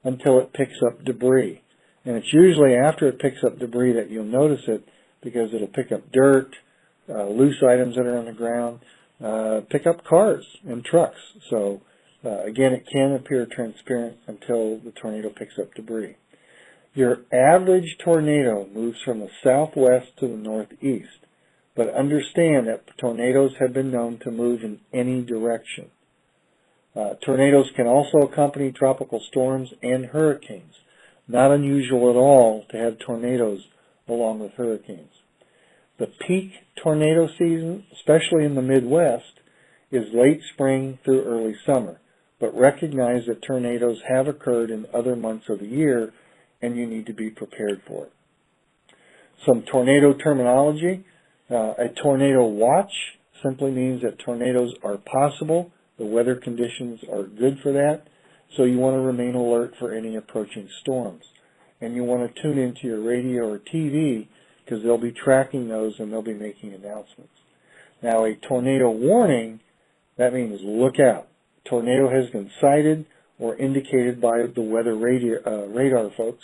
until it picks up debris. And it's usually after it picks up debris that you'll notice it, because it'll pick up dirt, loose items that are on the ground, pick up cars and trucks. So again, it can appear transparent until the tornado picks up debris. Your average tornado moves from the southwest to the northeast, but understand that tornadoes have been known to move in any direction. Tornadoes can also accompany tropical storms and hurricanes. Not unusual at all to have tornadoes along with hurricanes. The peak tornado season, especially in the Midwest, is late spring through early summer, but recognize that tornadoes have occurred in other months of the year, and you need to be prepared for it. Some tornado terminology. A tornado watch simply means that tornadoes are possible. The weather conditions are good for that, so you want to remain alert for any approaching storms. And you want to tune into your radio or TV because they'll be tracking those and they'll be making announcements. Now, a tornado warning, that means look out. Tornado has been sighted or indicated by the weather radar folks,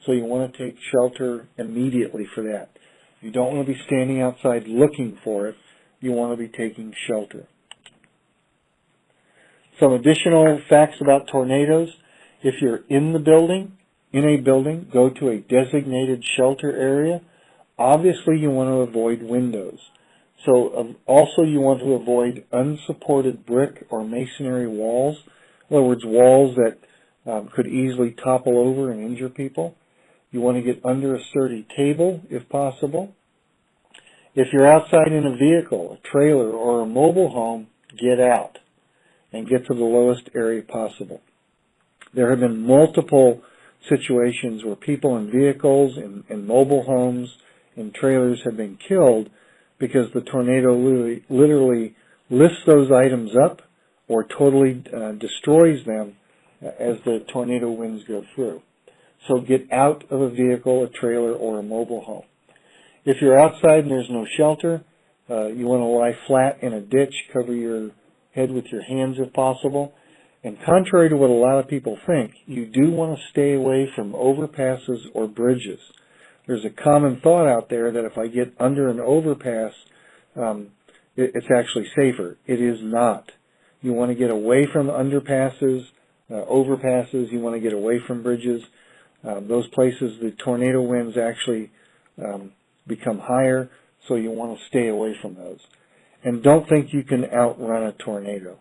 so you want to take shelter immediately for that. You don't want to be standing outside looking for it. You want to be taking shelter. Some additional facts about tornadoes. If you're in a building, go to a designated shelter area. Obviously, you want to avoid windows. So also you want to avoid unsupported brick or masonry walls. In other words, walls that could easily topple over and injure people. You want to get under a sturdy table if possible. If you're outside in a vehicle, a trailer, or a mobile home, get out and get to the lowest area possible. There have been multiple situations where people in vehicles, in mobile homes, in trailers have been killed because the tornado literally lifts those items up or totally destroys them as the tornado winds go through. So get out of a vehicle, a trailer, or a mobile home. If you're outside and there's no shelter, you want to lie flat in a ditch, cover your head with your hands if possible. And contrary to what a lot of people think, you do want to stay away from overpasses or bridges. There's a common thought out there that if I get under an overpass, it's actually safer. It is not. You want to get away from underpasses, overpasses. You want to get away from bridges. Those places, the tornado winds actually become higher, so you want to stay away from those. And don't think you can outrun a tornado.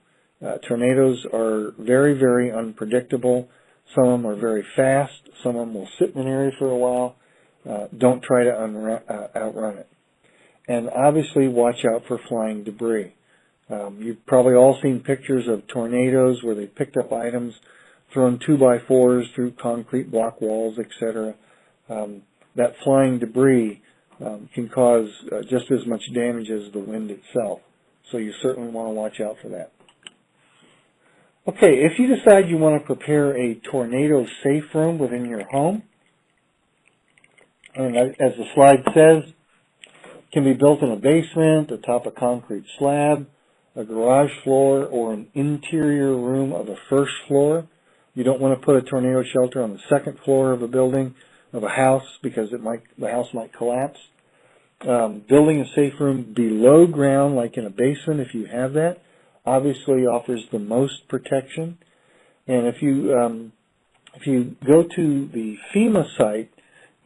Tornadoes are very, very unpredictable. Some of them are very fast. Some of them will sit in an area for a while. don't try to outrun it. And obviously watch out for flying debris. You've probably all seen pictures of tornadoes where they picked up items, thrown 2x4s through concrete block walls, etc. That flying debris can cause just as much damage as the wind itself. So you certainly want to watch out for that. Okay, if you decide you want to prepare a tornado-safe room within your home, and as the slide says, it can be built in a basement, atop a concrete slab, a garage floor, or an interior room of a first floor. You don't want to put a tornado shelter on the second floor of a building, of a house, because the house might collapse. Building a safe room below ground, like in a basement, if you have that, obviously offers the most protection. And if you go to the FEMA site,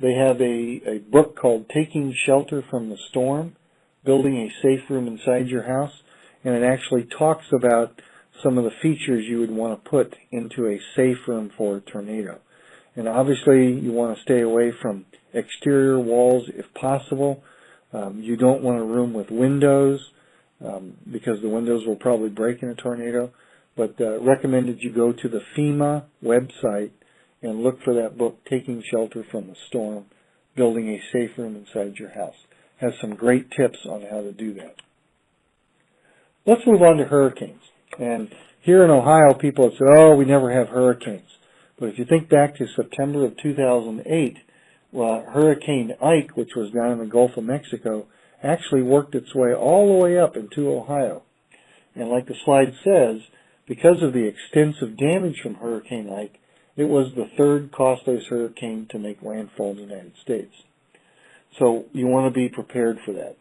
they have a book called Taking Shelter from the Storm, Building a Safe Room Inside Your House, and it actually talks about some of the features you would want to put into a safe room for a tornado. And obviously you want to stay away from exterior walls if possible. You don't want a room with windows because the windows will probably break in a tornado. But recommended you go to the FEMA website and look for that book, Taking Shelter from the Storm, Building a Safe Room Inside Your House. It has some great tips on how to do that. Let's move on to hurricanes. And here in Ohio, people have said, oh, we never have hurricanes. But if you think back to September of 2008, Hurricane Ike, which was down in the Gulf of Mexico, actually worked its way all the way up into Ohio. And like the slide says, because of the extensive damage from Hurricane Ike, it was the third costliest hurricane to make landfall in the United States. So you want to be prepared for that.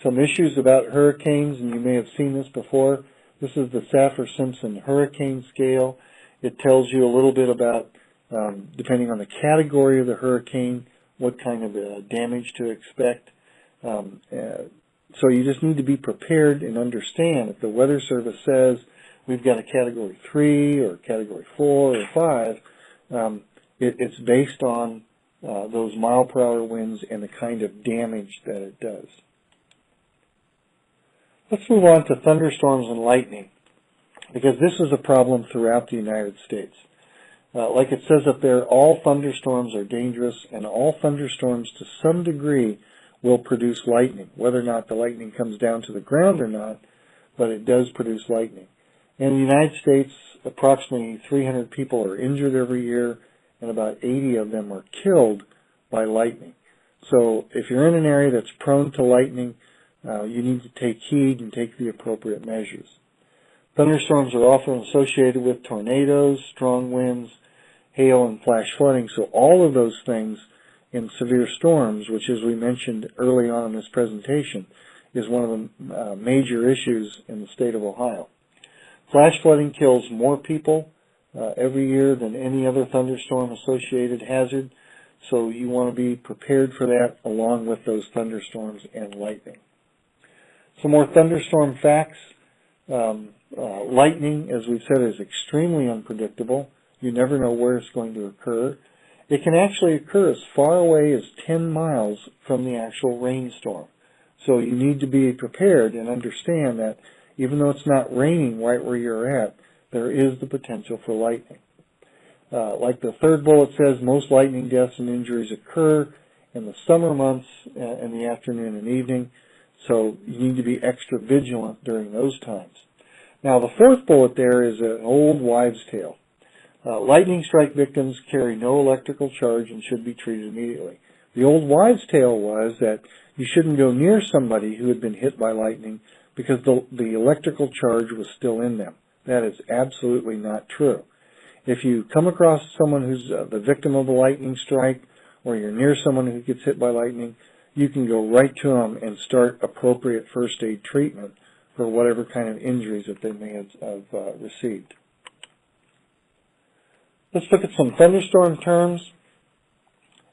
Some issues about hurricanes, and you may have seen this before. This is the Saffir-Simpson Hurricane Scale. It tells you a little bit about, depending on the category of the hurricane, what kind of damage to expect. So you just need to be prepared and understand if the Weather Service says we've got a Category 3 or Category 4 or 5, it's based on those mile-per-hour winds and the kind of damage that it does. Let's move on to thunderstorms and lightning, because this is a problem throughout the United States. Like it says up there, all thunderstorms are dangerous, and all thunderstorms to some degree will produce lightning, whether or not the lightning comes down to the ground or not, but it does produce lightning. In the United States, approximately 300 people are injured every year, and about 80 of them are killed by lightning. So if you're in an area that's prone to lightning, you need to take heed and take the appropriate measures. Thunderstorms are often associated with tornadoes, strong winds, hail, and flash flooding. So all of those things in severe storms, which as we mentioned early on in this presentation, is one of the major issues in the state of Ohio. Flash flooding kills more people every year than any other thunderstorm-associated hazard. So you want to be prepared for that along with those thunderstorms and lightning. Some more thunderstorm facts. Lightning, as we've said, is extremely unpredictable. You never know where it's going to occur. It can actually occur as far away as 10 miles from the actual rainstorm. So you need to be prepared and understand that even though it's not raining right where you're at, there is the potential for lightning. Like the third bullet says, most lightning deaths and injuries occur in the summer months in the afternoon and evening. So you need to be extra vigilant during those times. Now the fourth bullet there is an old wives' tale. Lightning strike victims carry no electrical charge and should be treated immediately. The old wives' tale was that you shouldn't go near somebody who had been hit by lightning because the electrical charge was still in them. That is absolutely not true. If you come across someone who's the victim of a lightning strike, or you're near someone who gets hit by lightning, you can go right to them and start appropriate first aid treatment for whatever kind of injuries that they may have received. Let's look at some thunderstorm terms.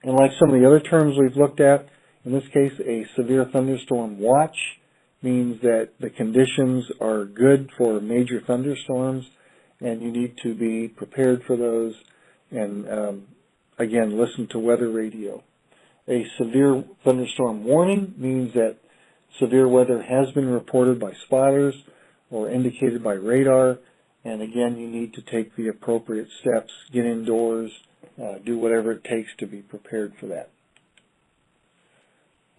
And like some of the other terms we've looked at, in this case, a severe thunderstorm watch means that the conditions are good for major thunderstorms, and you need to be prepared for those and again, listen to weather radio. A severe thunderstorm warning means that severe weather has been reported by spotters or indicated by radar, and again, you need to take the appropriate steps, get indoors, do whatever it takes to be prepared for that.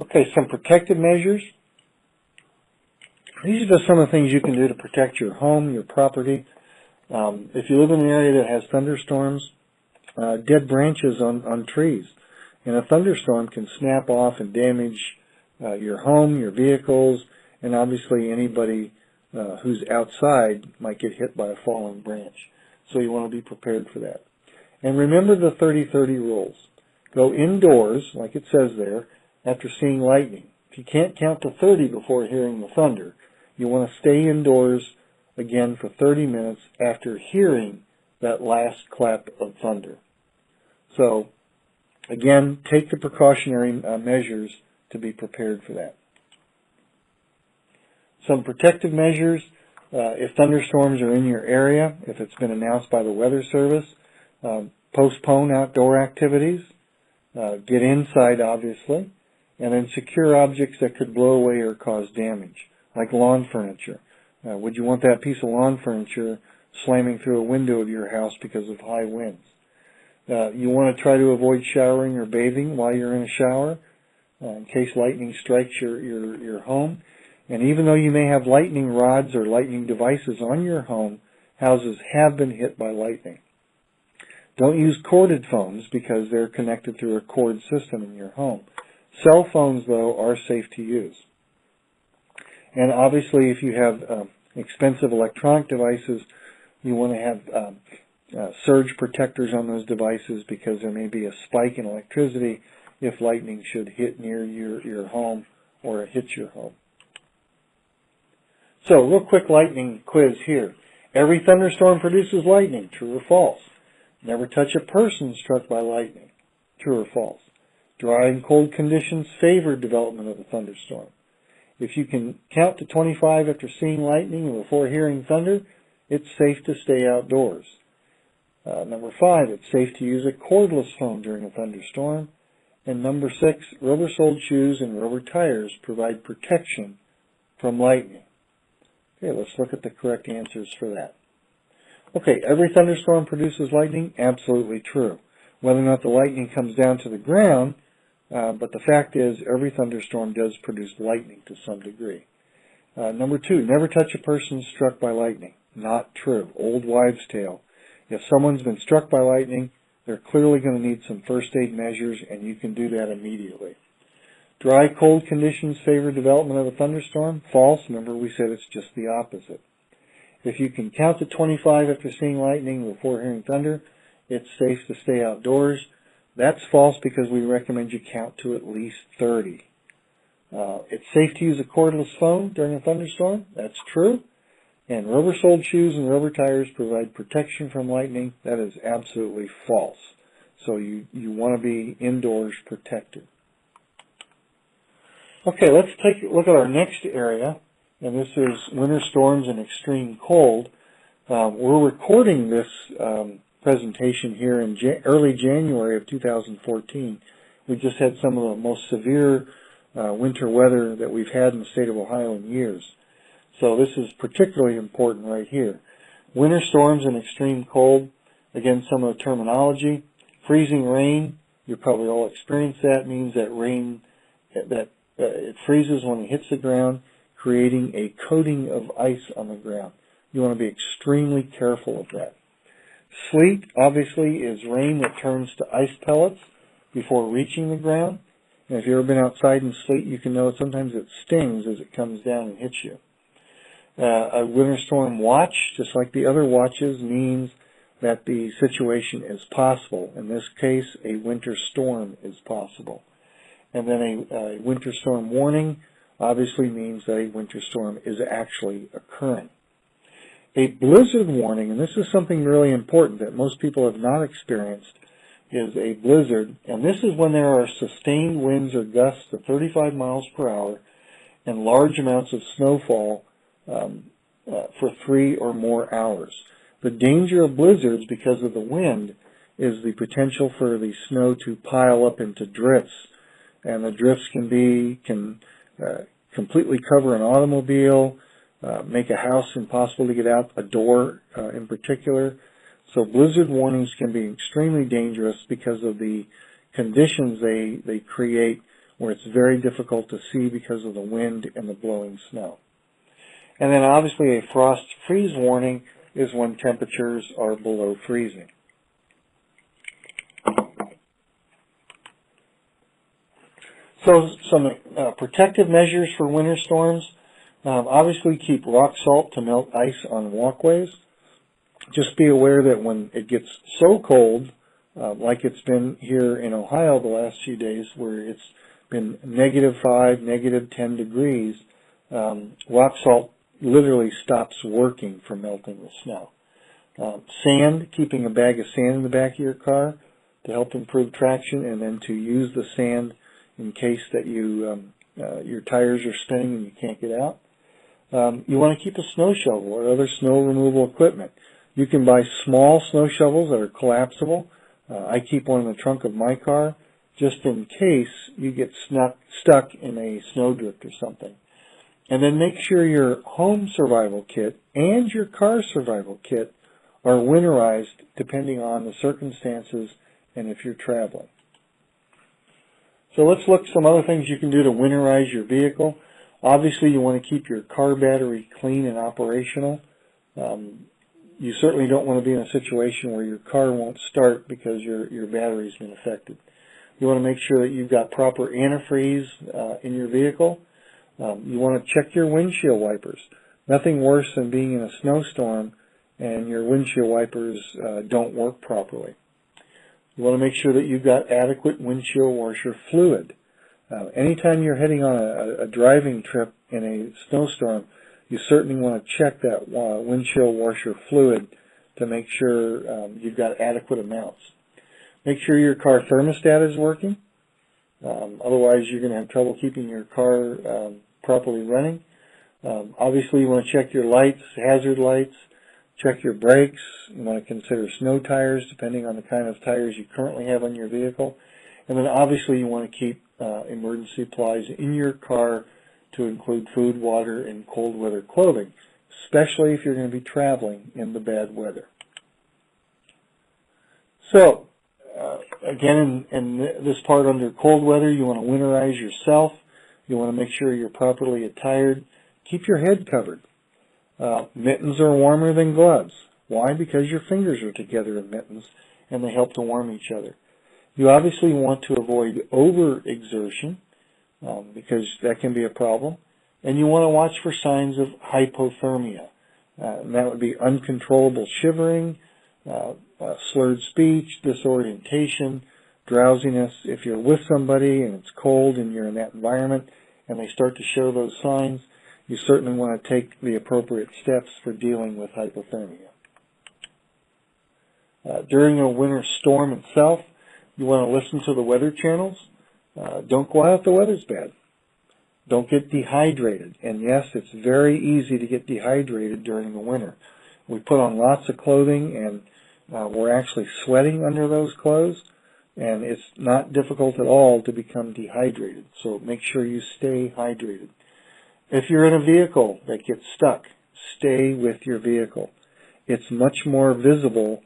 Okay, some protective measures. These are just some of the things you can do to protect your home, your property. If you live in an area that has thunderstorms, dead branches on trees in a thunderstorm can snap off and damage your home, your vehicles, and obviously anybody who's outside might get hit by a falling branch. So you want to be prepared for that. And remember the 30-30 rules. Go indoors, like it says there, after seeing lightning. If you can't count to 30 before hearing the thunder, you want to stay indoors again for 30 minutes after hearing that last clap of thunder. So, again, take the precautionary measures to be prepared for that. Some protective measures, if thunderstorms are in your area, if it's been announced by the Weather Service, postpone outdoor activities, get inside obviously, and then secure objects that could blow away or cause damage, like lawn furniture. Would you want that piece of lawn furniture slamming through a window of your house because of high winds? You want to try to avoid showering or bathing while you're in a shower in case lightning strikes your home. And even though you may have lightning rods or lightning devices on your home, houses have been hit by lightning. Don't use corded phones because they're connected through a cord system in your home. Cell phones, though, are safe to use. And obviously, if you have expensive electronic devices, you want to have surge protectors on those devices because there may be a spike in electricity if lightning should hit near your home or it hits your home. So, real quick lightning quiz here. Every thunderstorm produces lightning, true or false? Never touch a person struck by lightning, true or false? Dry and cold conditions favor development of a thunderstorm. If you can count to 25 after seeing lightning and before hearing thunder, it's safe to stay outdoors. Number 5, it's safe to use a cordless phone during a thunderstorm. And number 6, rubber-soled shoes and rubber tires provide protection from lightning. Okay, let's look at the correct answers for that. Okay, every thunderstorm produces lightning? Absolutely true. Whether or not the lightning comes down to the ground, but the fact is every thunderstorm does produce lightning to some degree. Number 2, never touch a person struck by lightning. Not true. Old wives' tale. If someone's been struck by lightning, they're clearly going to need some first aid measures, and you can do that immediately. Dry, cold conditions favor development of a thunderstorm? False. Remember, we said it's just the opposite. If you can count to 25 after seeing lightning before hearing thunder, it's safe to stay outdoors. That's false because we recommend you count to at least 30. It's safe to use a cordless phone during a thunderstorm. That's true. And rubber-soled shoes and rubber tires provide protection from lightning. That is absolutely false. So you want to be indoors protected. Okay, let's take a look at our next area, and this is winter storms and extreme cold. We're recording this presentation here in early January of 2014. We just had some of the most severe winter weather that we've had in the state of Ohio in years. So this is particularly important right here. Winter storms and extreme cold, again, some of the terminology. Freezing rain, you probably all experienced that, means that rain, it freezes when it hits the ground, creating a coating of ice on the ground. You want to be extremely careful of that. Sleet, obviously, is rain that turns to ice pellets before reaching the ground. And if you've ever been outside in sleet, you can know sometimes it stings as it comes down and hits you. A winter storm watch, just like the other watches, means that the situation is possible. In this case, a winter storm is possible. And then a winter storm warning obviously means that a winter storm is actually occurring. A blizzard warning, and this is something really important that most people have not experienced, is a blizzard. And this is when there are sustained winds or gusts of 35 miles per hour and large amounts of snowfall for 3 or more hours. The danger of blizzards because of the wind is the potential for the snow to pile up into drifts. And the drifts can completely cover an automobile, make a house impossible to get out, a door in particular. So blizzard warnings can be extremely dangerous because of the conditions they create, where it's very difficult to see because of the wind and the blowing snow. And then obviously a frost freeze warning is when temperatures are below freezing. So some protective measures for winter storms. Obviously keep rock salt to melt ice on walkways. Just be aware that when it gets so cold, like it's been here in Ohio the last few days, where it's been -5, -10 degrees, rock salt literally stops working for melting the snow. Sand, keeping a bag of sand in the back of your car to help improve traction, and then to use the sand in case that your tires are spinning and you can't get out. You want to keep a snow shovel or other snow removal equipment. You can buy small snow shovels that are collapsible. I keep one in the trunk of my car just in case you get stuck in a snowdrift or something. And then make sure your home survival kit and your car survival kit are winterized depending on the circumstances and if you're traveling. So let's look at some other things you can do to winterize your vehicle. Obviously, you want to keep your car battery clean and operational. You certainly don't want to be in a situation where your car won't start because your battery's been affected. You want to make sure that you've got proper antifreeze in your vehicle. You want to check your windshield wipers. Nothing worse than being in a snowstorm and your windshield wipers don't work properly. You want to make sure that you've got adequate windshield washer fluid. Anytime you're heading on a driving trip in a snowstorm, you certainly want to check that windshield washer fluid to make sure you've got adequate amounts. Make sure your car thermostat is working. Otherwise, you're going to have trouble keeping your car properly running. Obviously, you want to check your lights, hazard lights. Check your brakes. You want to consider snow tires, depending on the kind of tires you currently have on your vehicle. And then obviously you want to keep emergency supplies in your car to include food, water, and cold weather clothing, especially if you're going to be traveling in the bad weather. So, again, in this part under cold weather, you want to winterize yourself. You want to make sure you're properly attired. Keep your head covered. Mittens are warmer than gloves. Why? Because your fingers are together in mittens and they help to warm each other. You obviously want to avoid overexertion because that can be a problem. And you want to watch for signs of hypothermia. And that would be uncontrollable shivering, slurred speech, disorientation, drowsiness. If you're with somebody and it's cold and you're in that environment and they start to show those signs, you certainly want to take the appropriate steps for dealing with hypothermia. During a winter storm itself, you want to listen to the weather channels. Don't go out if the weather's bad. Don't get dehydrated. And yes, it's very easy to get dehydrated during the winter. We put on lots of clothing and we're actually sweating under those clothes, and it's not difficult at all to become dehydrated. So make sure you stay hydrated. If you're in a vehicle that gets stuck, stay with your vehicle. It's much more visible.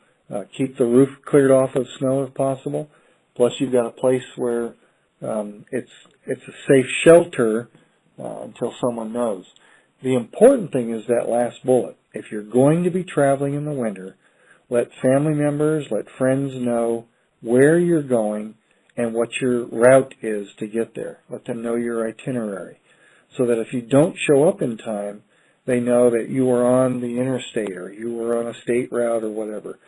Keep the roof cleared off of snow if possible. Plus, you've got a place where it's a safe shelter until someone knows. The important thing is that last bullet. If you're going to be traveling in the winter, let family members, let friends know where you're going and what your route is to get there. Let them know your itinerary, so that if you don't show up in time, they know that you were on the interstate or you were on a state route or whatever,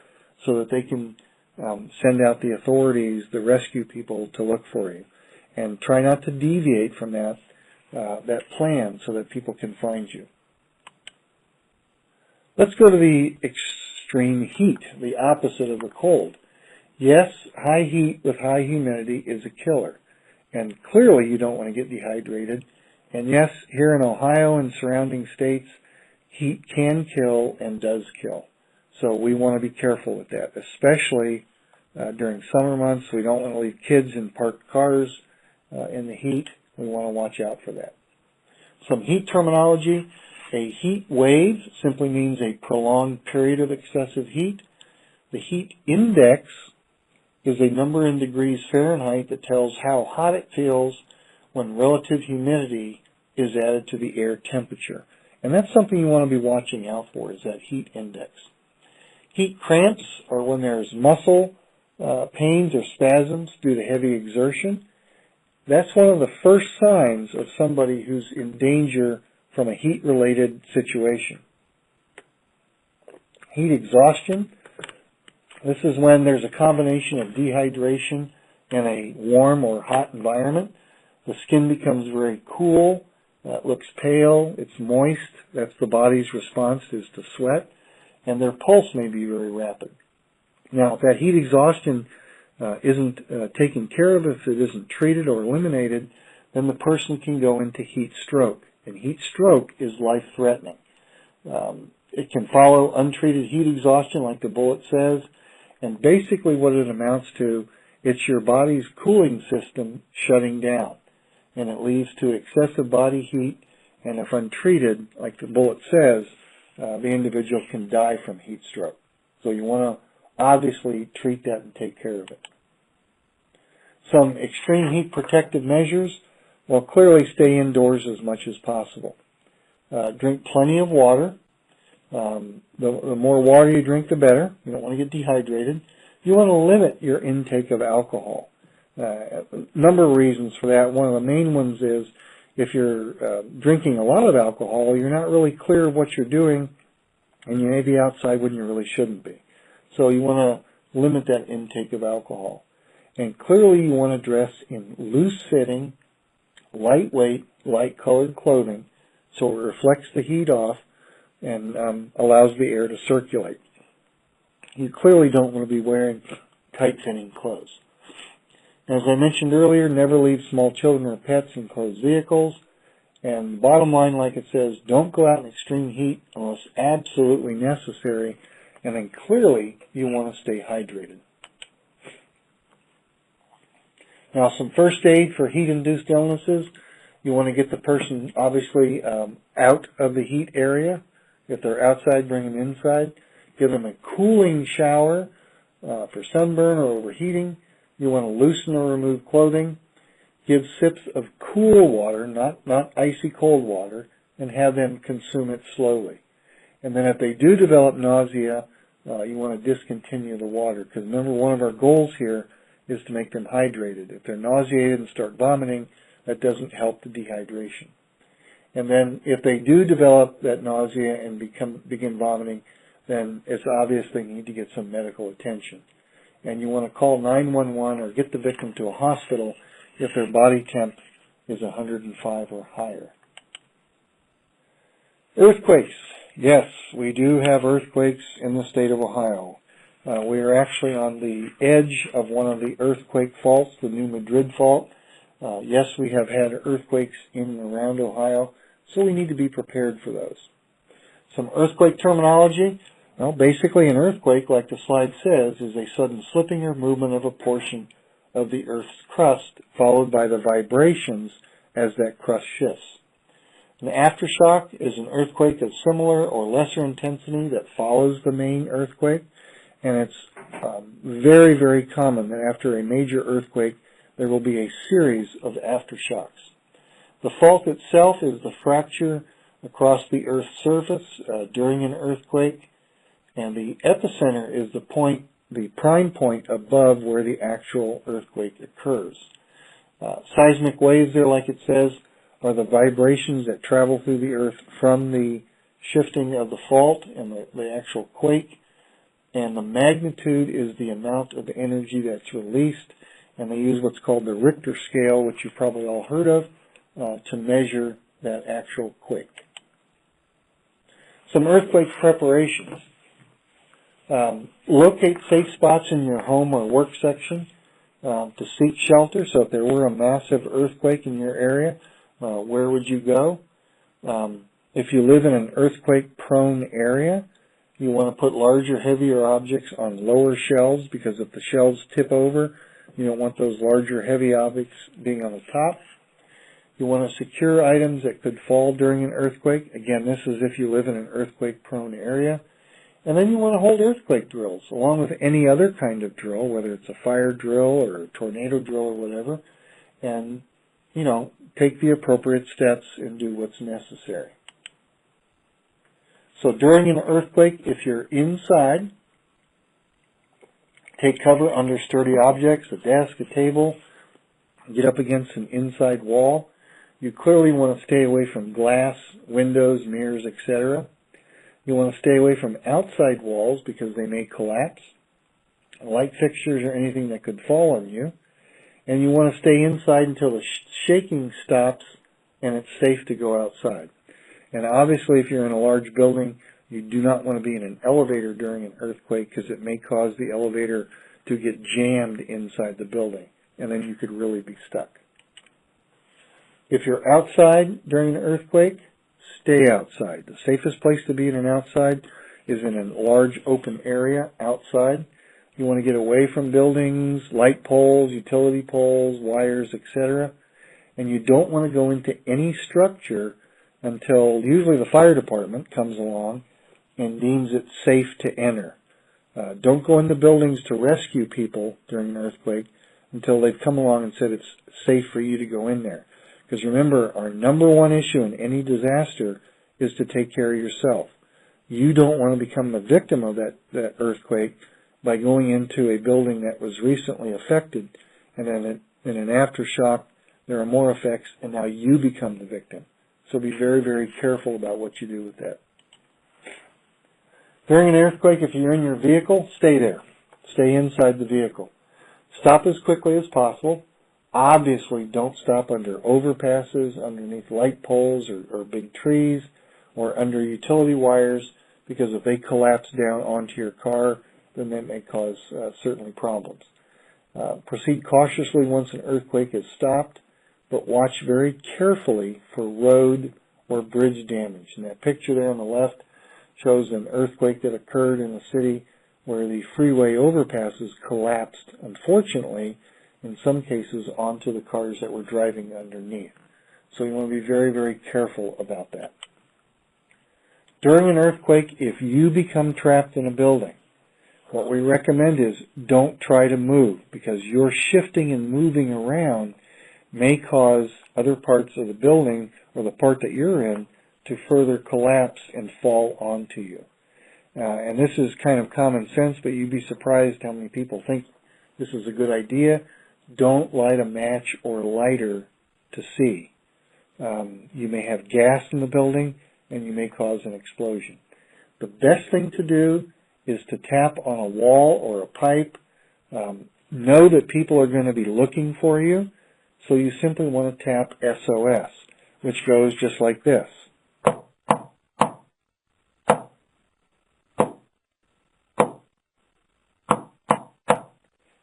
so that they can send out the authorities, the rescue people to look for you. And try not to deviate from that plan so that people can find you. Let's go to the extreme heat, the opposite of the cold. Yes, high heat with high humidity is a killer. And clearly you don't want to get dehydrated. And yes, here in Ohio and surrounding states, heat can kill and does kill. So we want to be careful with that, especially during summer months. We don't want to leave kids in parked cars in the heat. We want to watch out for that. Some heat terminology. A heat wave simply means a prolonged period of excessive heat. The heat index is a number in degrees Fahrenheit that tells how hot it feels when relative humidity is added to the air temperature. And that's something you want to be watching out for, is that heat index. Heat cramps are when there's muscle pains or spasms due to heavy exertion. That's one of the first signs of somebody who's in danger from a heat-related situation. Heat exhaustion. This is when there's a combination of dehydration in a warm or hot environment. The skin becomes very cool, it looks pale, it's moist. That's the body's response, is to sweat, and their pulse may be very rapid. Now, if that heat exhaustion isn't taken care of, if it isn't treated or eliminated, then the person can go into heat stroke. And heat stroke is life-threatening. It can follow untreated heat exhaustion, like the bullet says, and basically what it amounts to, it's your body's cooling system shutting down, and it leads to excessive body heat, and if untreated, like the bullet says, the individual can die from heat stroke. So you want to obviously treat that and take care of it. Some extreme heat protective measures. Well, clearly stay indoors as much as possible. Drink plenty of water. The more water you drink, the better. You don't want to get dehydrated. You want to limit your intake of alcohol. A number of reasons for that. One of the main ones is if you're drinking a lot of alcohol, you're not really clear of what you're doing, and you may be outside when you really shouldn't be. So you want to limit that intake of alcohol. And clearly you want to dress in loose-fitting, lightweight, light-colored clothing so it reflects the heat off and allows the air to circulate. You clearly don't want to be wearing tight-fitting clothes. As I mentioned earlier, never leave small children or pets in closed vehicles. And bottom line, like it says, don't go out in extreme heat unless absolutely necessary. And then clearly, you want to stay hydrated. Now, some first aid for heat-induced illnesses. You want to get the person, obviously, out of the heat area. If they're outside, bring them inside. Give them a cooling shower for sunburn or overheating. You want to loosen or remove clothing. Give sips of cool water, not icy cold water, and have them consume it slowly. And then if they do develop nausea, you want to discontinue the water. Because remember, one of our goals here is to make them hydrated. If they're nauseated and start vomiting, that doesn't help the dehydration. And then if they do develop that nausea and begin vomiting, then it's obvious they need to get some medical attention. And you want to call 911 or get the victim to a hospital if their body temp is 105 or higher. Earthquakes. Yes, we do have earthquakes in the state of Ohio. We are actually on the edge of one of the earthquake faults, the New Madrid fault. Yes, we have had earthquakes in and around Ohio, so we need to be prepared for those. Some earthquake terminology. Well, basically an earthquake, like the slide says, is a sudden slipping or movement of a portion of the Earth's crust, followed by the vibrations as that crust shifts. An aftershock is an earthquake of similar or lesser intensity that follows the main earthquake, and it's very, very common that after a major earthquake, there will be a series of aftershocks. The fault itself is the fracture across the Earth's surface during an earthquake, and the epicenter is the prime point above where the actual earthquake occurs. Seismic waves there, like it says, are the vibrations that travel through the Earth from the shifting of the fault and the actual quake, and the magnitude is the amount of energy that's released, and they use what's called the Richter scale, which you've probably all heard of, to measure that actual quake. Some earthquake preparations. Locate safe spots in your home or work section to seek shelter. So if there were a massive earthquake in your area, where would you go? If you live in an earthquake-prone area, You want to put larger, heavier objects on lower shelves, because if the shelves tip over, you don't want those larger, heavy objects being on the top. You want to secure items that could fall during an earthquake. Again, this is if you live in an earthquake-prone area. And then you want to hold earthquake drills, along with any other kind of drill, whether it's a fire drill or a tornado drill or whatever, and, you know, take the appropriate steps and do what's necessary. So during an earthquake, if you're inside, take cover under sturdy objects, a desk, a table, get up against an inside wall. You clearly want to stay away from glass, windows, mirrors, etc. You want to stay away from outside walls because they may collapse, light fixtures or anything that could fall on you. And you want to stay inside until the shaking stops and it's safe to go outside. And obviously, if you're in a large building, you do not want to be in an elevator during an earthquake because it may cause the elevator to get jammed inside the building, and then you could really be stuck. If you're outside during an earthquake, stay outside. The safest place to be in an outside is in a large open area outside. You want to get away from buildings, light poles, utility poles, wires, etc. And you don't want to go into any structure until usually the fire department comes along and deems it safe to enter. Don't go into buildings to rescue people during an earthquake until they've come along and said it's safe for you to go in there. Because remember, our number one issue in any disaster is to take care of yourself. You don't want to become the victim of that earthquake by going into a building that was recently affected, and then in an aftershock there are more effects, and now you become the victim. So be very, very careful about what you do with that. During an earthquake, if you're in your vehicle, stay there. Stay inside the vehicle. Stop as quickly as possible. Obviously, don't stop under overpasses, underneath light poles or big trees, or under utility wires, because if they collapse down onto your car, then that may cause certainly problems. Proceed cautiously once an earthquake has stopped, but watch very carefully for road or bridge damage. And that picture there on the left shows an earthquake that occurred in a city where the freeway overpasses collapsed, unfortunately, in some cases, onto the cars that were driving underneath. So you want to be very, very careful about that. During an earthquake, if you become trapped in a building, what we recommend is don't try to move, because your shifting and moving around may cause other parts of the building or the part that you're in to further collapse and fall onto you. And this is kind of common sense, but you'd be surprised how many people think this is a good idea. Don't light a match or lighter to see. You may have gas in the building and you may cause an explosion. The best thing to do is to tap on a wall or a pipe. Know that people are going to be looking for you. So you simply want to tap SOS, which goes just like this.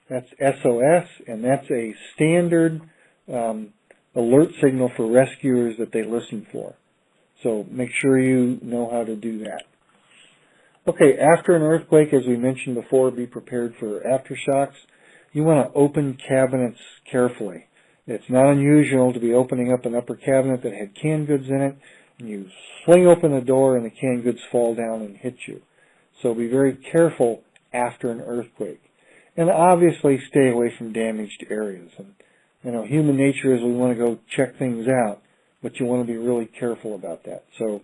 That's SOS, and that's a standard alert signal for rescuers that they listen for. So make sure you know how to do that. Okay, after an earthquake, as we mentioned before, be prepared for aftershocks. You want to open cabinets carefully. It's not unusual to be opening up an upper cabinet that had canned goods in it, and you fling open the door and the canned goods fall down and hit you. So be very careful after an earthquake. And obviously stay away from damaged areas. And you know, human nature is we want to go check things out, but you want to be really careful about that. So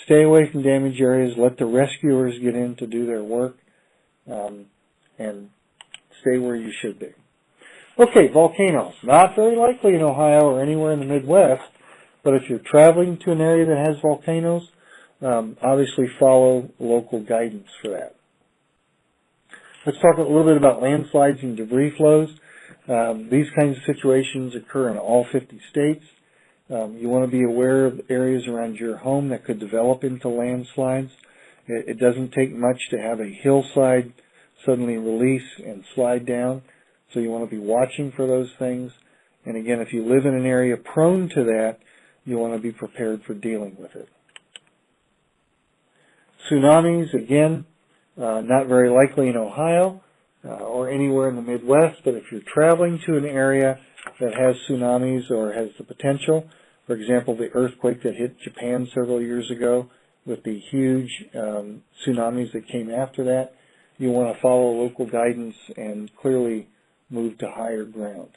stay away from damaged areas, let the rescuers get in to do their work, and stay where you should be. Okay, volcanoes. Not very likely in Ohio or anywhere in the Midwest, but if you're traveling to an area that has volcanoes, obviously follow local guidance for that. Let's talk a little bit about landslides and debris flows. These kinds of situations occur in all 50 states. You want to be aware of areas around your home that could develop into landslides. It doesn't take much to have a hillside suddenly release and slide down. So you want to be watching for those things. And again, if you live in an area prone to that, you want to be prepared for dealing with it. Tsunamis, again, not very likely in Ohio or anywhere in the Midwest, but if you're traveling to an area that has tsunamis or has the potential, for example, the earthquake that hit Japan several years ago with the huge tsunamis that came after that, you want to follow local guidance and clearly move to higher ground.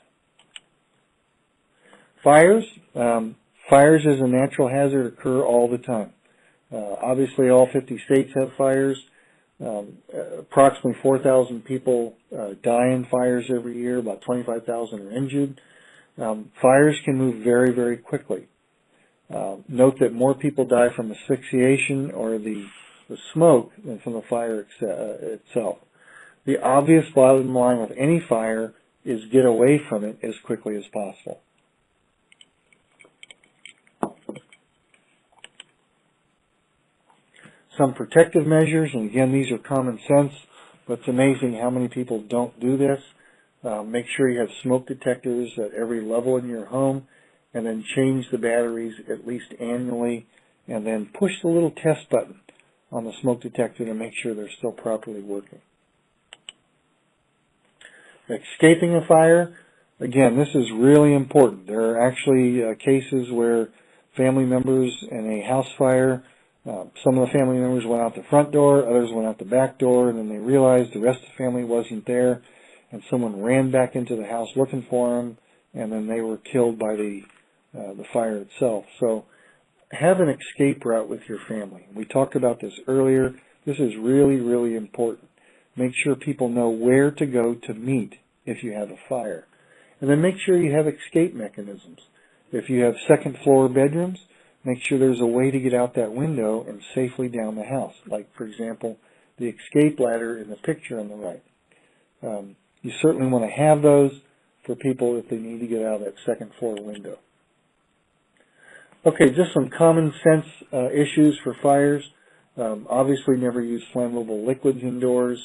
Fires. Fires as a natural hazard occur all the time. Obviously, all 50 states have fires. Approximately 4,000 people die in fires every year. About 25,000 are injured. Fires can move very, very quickly. Note that more people die from asphyxiation or the smoke than from the fire itself. The obvious bottom line of any fire is get away from it as quickly as possible. Some protective measures, and again, these are common sense, but it's amazing how many people don't do this. Make sure you have smoke detectors at every level in your home, and then change the batteries at least annually, and then push the little test button on the smoke detector to make sure they're still properly working. Escaping a fire, again, this is really important. There are actually cases where family members in a house fire, some of the family members went out the front door, others went out the back door, and then they realized the rest of the family wasn't there, and someone ran back into the house looking for them, and then they were killed by the fire itself. So have an escape route with your family. We talked about this earlier. This is really, really important. Make sure people know where to go to meet if you have a fire. And then make sure you have escape mechanisms. If you have second floor bedrooms, make sure there's a way to get out that window and safely down the house. Like, for example, the escape ladder in the picture on the right. You certainly want to have those for people if they need to get out of that second floor window. Okay, just some common sense issues for fires. Obviously, never use flammable liquids indoors.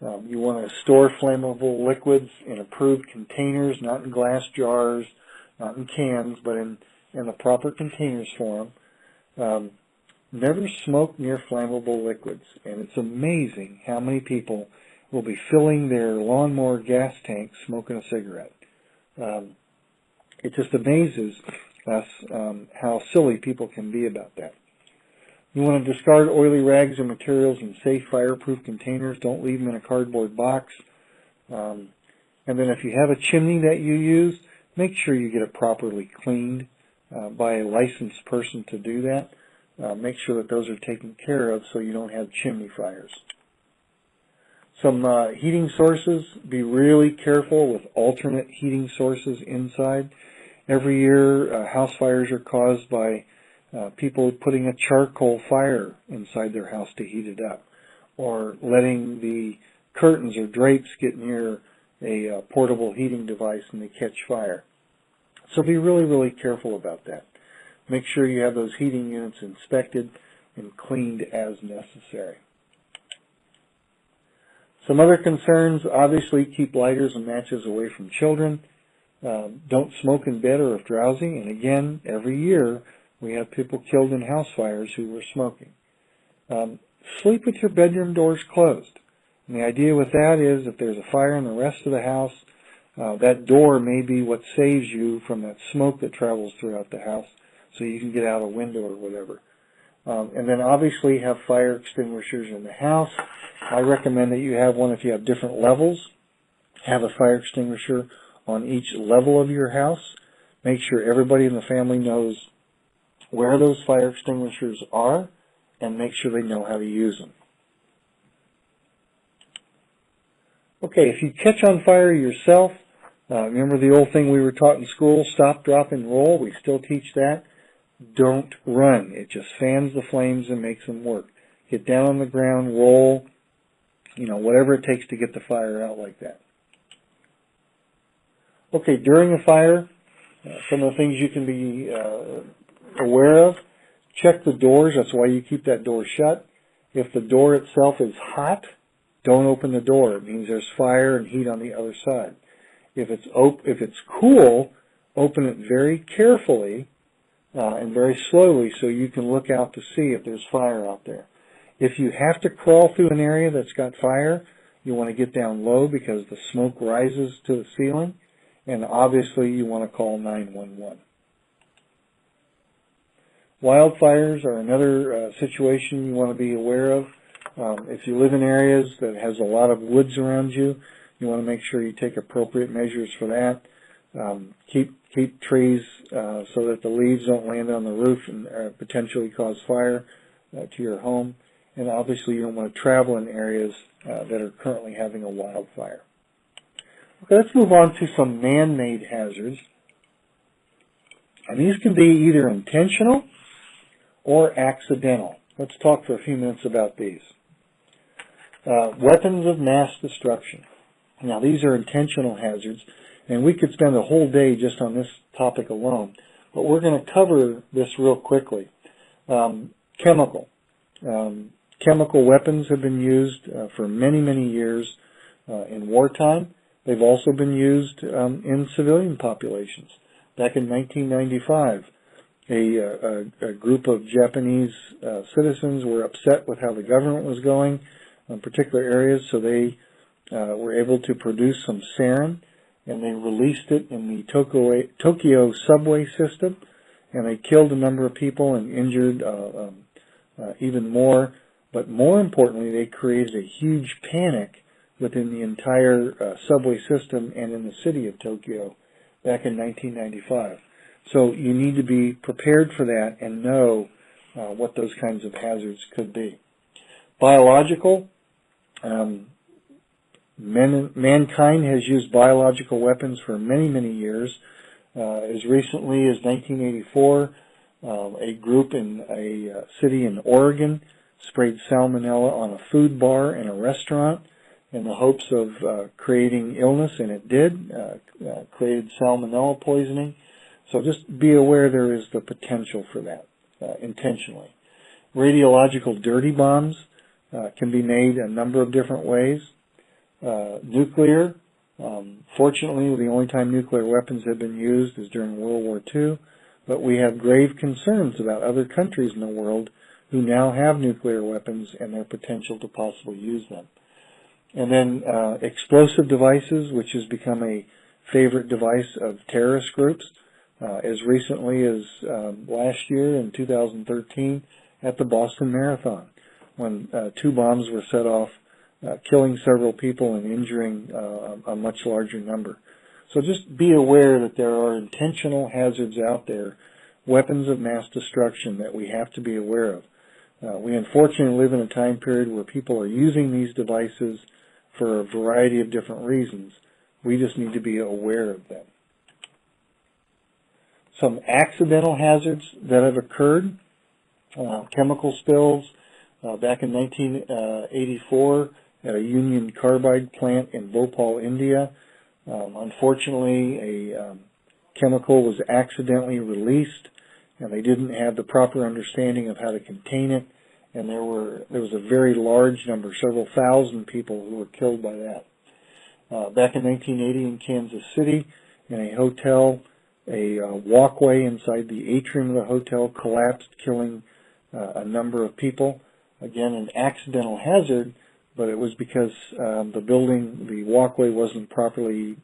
You want to store flammable liquids in approved containers, not in glass jars, not in cans, but in the proper containers for them. Never smoke near flammable liquids, and it's amazing how many people will be filling their lawnmower gas tank smoking a cigarette. It just amazes us how silly people can be about that. You want to discard oily rags or materials in safe fireproof containers. Don't leave them in a cardboard box. And then if you have a chimney that you use, make sure you get it properly cleaned by a licensed person to do that. Make sure that those are taken care of so you don't have chimney fires. Some heating sources. Be really careful with alternate heating sources inside. Every year, house fires are caused by people putting a charcoal fire inside their house to heat it up, or letting the curtains or drapes get near a portable heating device and they catch fire. So be really, really careful about that. Make sure you have those heating units inspected and cleaned as necessary. Some other concerns, obviously keep lighters and matches away from children. Don't smoke in bed or if drowsy. And again, every year we have people killed in house fires who were smoking. Sleep with your bedroom doors closed. And the idea with that is if there's a fire in the rest of the house, that door may be what saves you from that smoke that travels throughout the house so you can get out a window or whatever. And then obviously have fire extinguishers in the house. I recommend that you have one if you have different levels. Have a fire extinguisher on each level of your house. Make sure everybody in the family knows where those fire extinguishers are and make sure they know how to use them. Okay, if you catch on fire yourself, remember the old thing we were taught in school, stop, drop, and roll? We still teach that. Don't run. It just fans the flames and makes them work. Get down on the ground, roll, whatever it takes to get the fire out like that. Okay, during a fire, some of the things you can be aware of, check the doors. That's why you keep that door shut. If the door itself is hot, don't open the door. It means there's fire and heat on the other side. If it's cool, open it very carefully and very slowly so you can look out to see if there's fire out there. If you have to crawl through an area that's got fire, you want to get down low because the smoke rises to the ceiling, and obviously you want to call 911. Wildfires are another situation you want to be aware of. If you live in areas that has a lot of woods around you, you want to make sure you take appropriate measures for that. Keep trees so that the leaves don't land on the roof and potentially cause fire to your home. And obviously you don't want to travel in areas that are currently having a wildfire. Okay, let's move on to some man-made hazards. And these can be either intentional or accidental. Let's talk for a few minutes about these. Weapons of mass destruction. Now, these are intentional hazards, and we could spend a whole day just on this topic alone, but we're going to cover this real quickly. Chemical weapons have been used for many, many years in wartime. They've also been used in civilian populations. Back in 1995, a group of Japanese citizens were upset with how the government was going in particular areas, so they were able to produce some sarin, and they released it in the Tokyo subway system, and they killed a number of people and injured even more. But more importantly, they created a huge panic within the entire subway system and in the city of Tokyo back in 1995. So you need to be prepared for that and know what those kinds of hazards could be. Biological. Mankind has used biological weapons for many, many years. As recently as 1984, a group in a city in Oregon sprayed salmonella on a food bar in a restaurant in the hopes of creating illness, and it did, created salmonella poisoning. So just be aware there is the potential for that intentionally. Radiological dirty bombs can be made a number of different ways. Nuclear, fortunately, the only time nuclear weapons have been used is during World War II, but we have grave concerns about other countries in the world who now have nuclear weapons and their potential to possibly use them. And then explosive devices, which has become a favorite device of terrorist groups, as recently as last year in 2013 at the Boston Marathon, when 2 bombs were set off, killing several people and injuring a much larger number. So just be aware that there are intentional hazards out there, weapons of mass destruction that we have to be aware of. We unfortunately live in a time period where people are using these devices for a variety of different reasons. We just need to be aware of them. Some accidental hazards that have occurred, chemical spills. Back in 1984 at a Union Carbide plant in Bhopal, India, unfortunately a chemical was accidentally released, and they didn't have the proper understanding of how to contain it, and there was a very large number, several thousand people who were killed by that. Back in 1980 in Kansas City, in a hotel, a walkway inside the atrium of the hotel collapsed, killing a number of people. Again, an accidental hazard, but it was because the walkway wasn't properly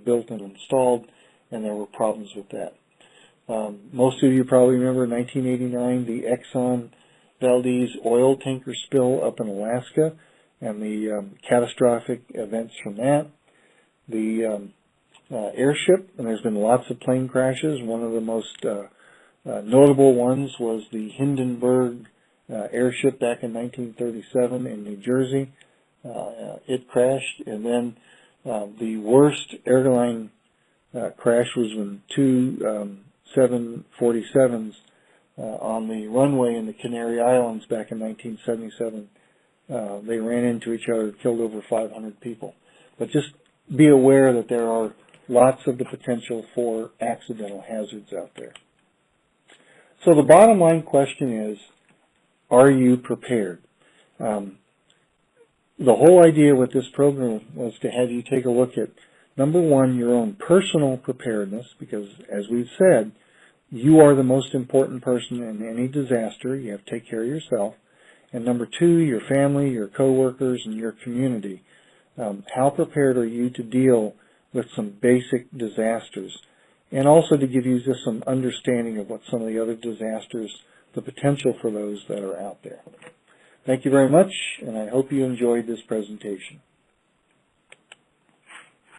built and installed, and there were problems with that. Most of you probably remember 1989, the Exxon Valdez oil tanker spill up in Alaska, and the catastrophic events from that. The airship, and there's been lots of plane crashes. One of the most notable ones was the Hindenburg airship back in 1937 in New Jersey. It crashed, and then the worst airline crash was when 2 747s on the runway in the Canary Islands back in 1977. They ran into each other, killed over 500 people. But just be aware that there are lots of the potential for accidental hazards out there. So the bottom line question is, are you prepared? The whole idea with this program was to have you take a look at, number one, your own personal preparedness, because as we've said, you are the most important person in any disaster. You have to take care of yourself. And number two, your family, your coworkers, and your community. How prepared are you to deal with some basic disasters? And also to give you just some understanding of what some of the other disasters, the potential for those that are out there. Thank you very much, and I hope you enjoyed this presentation.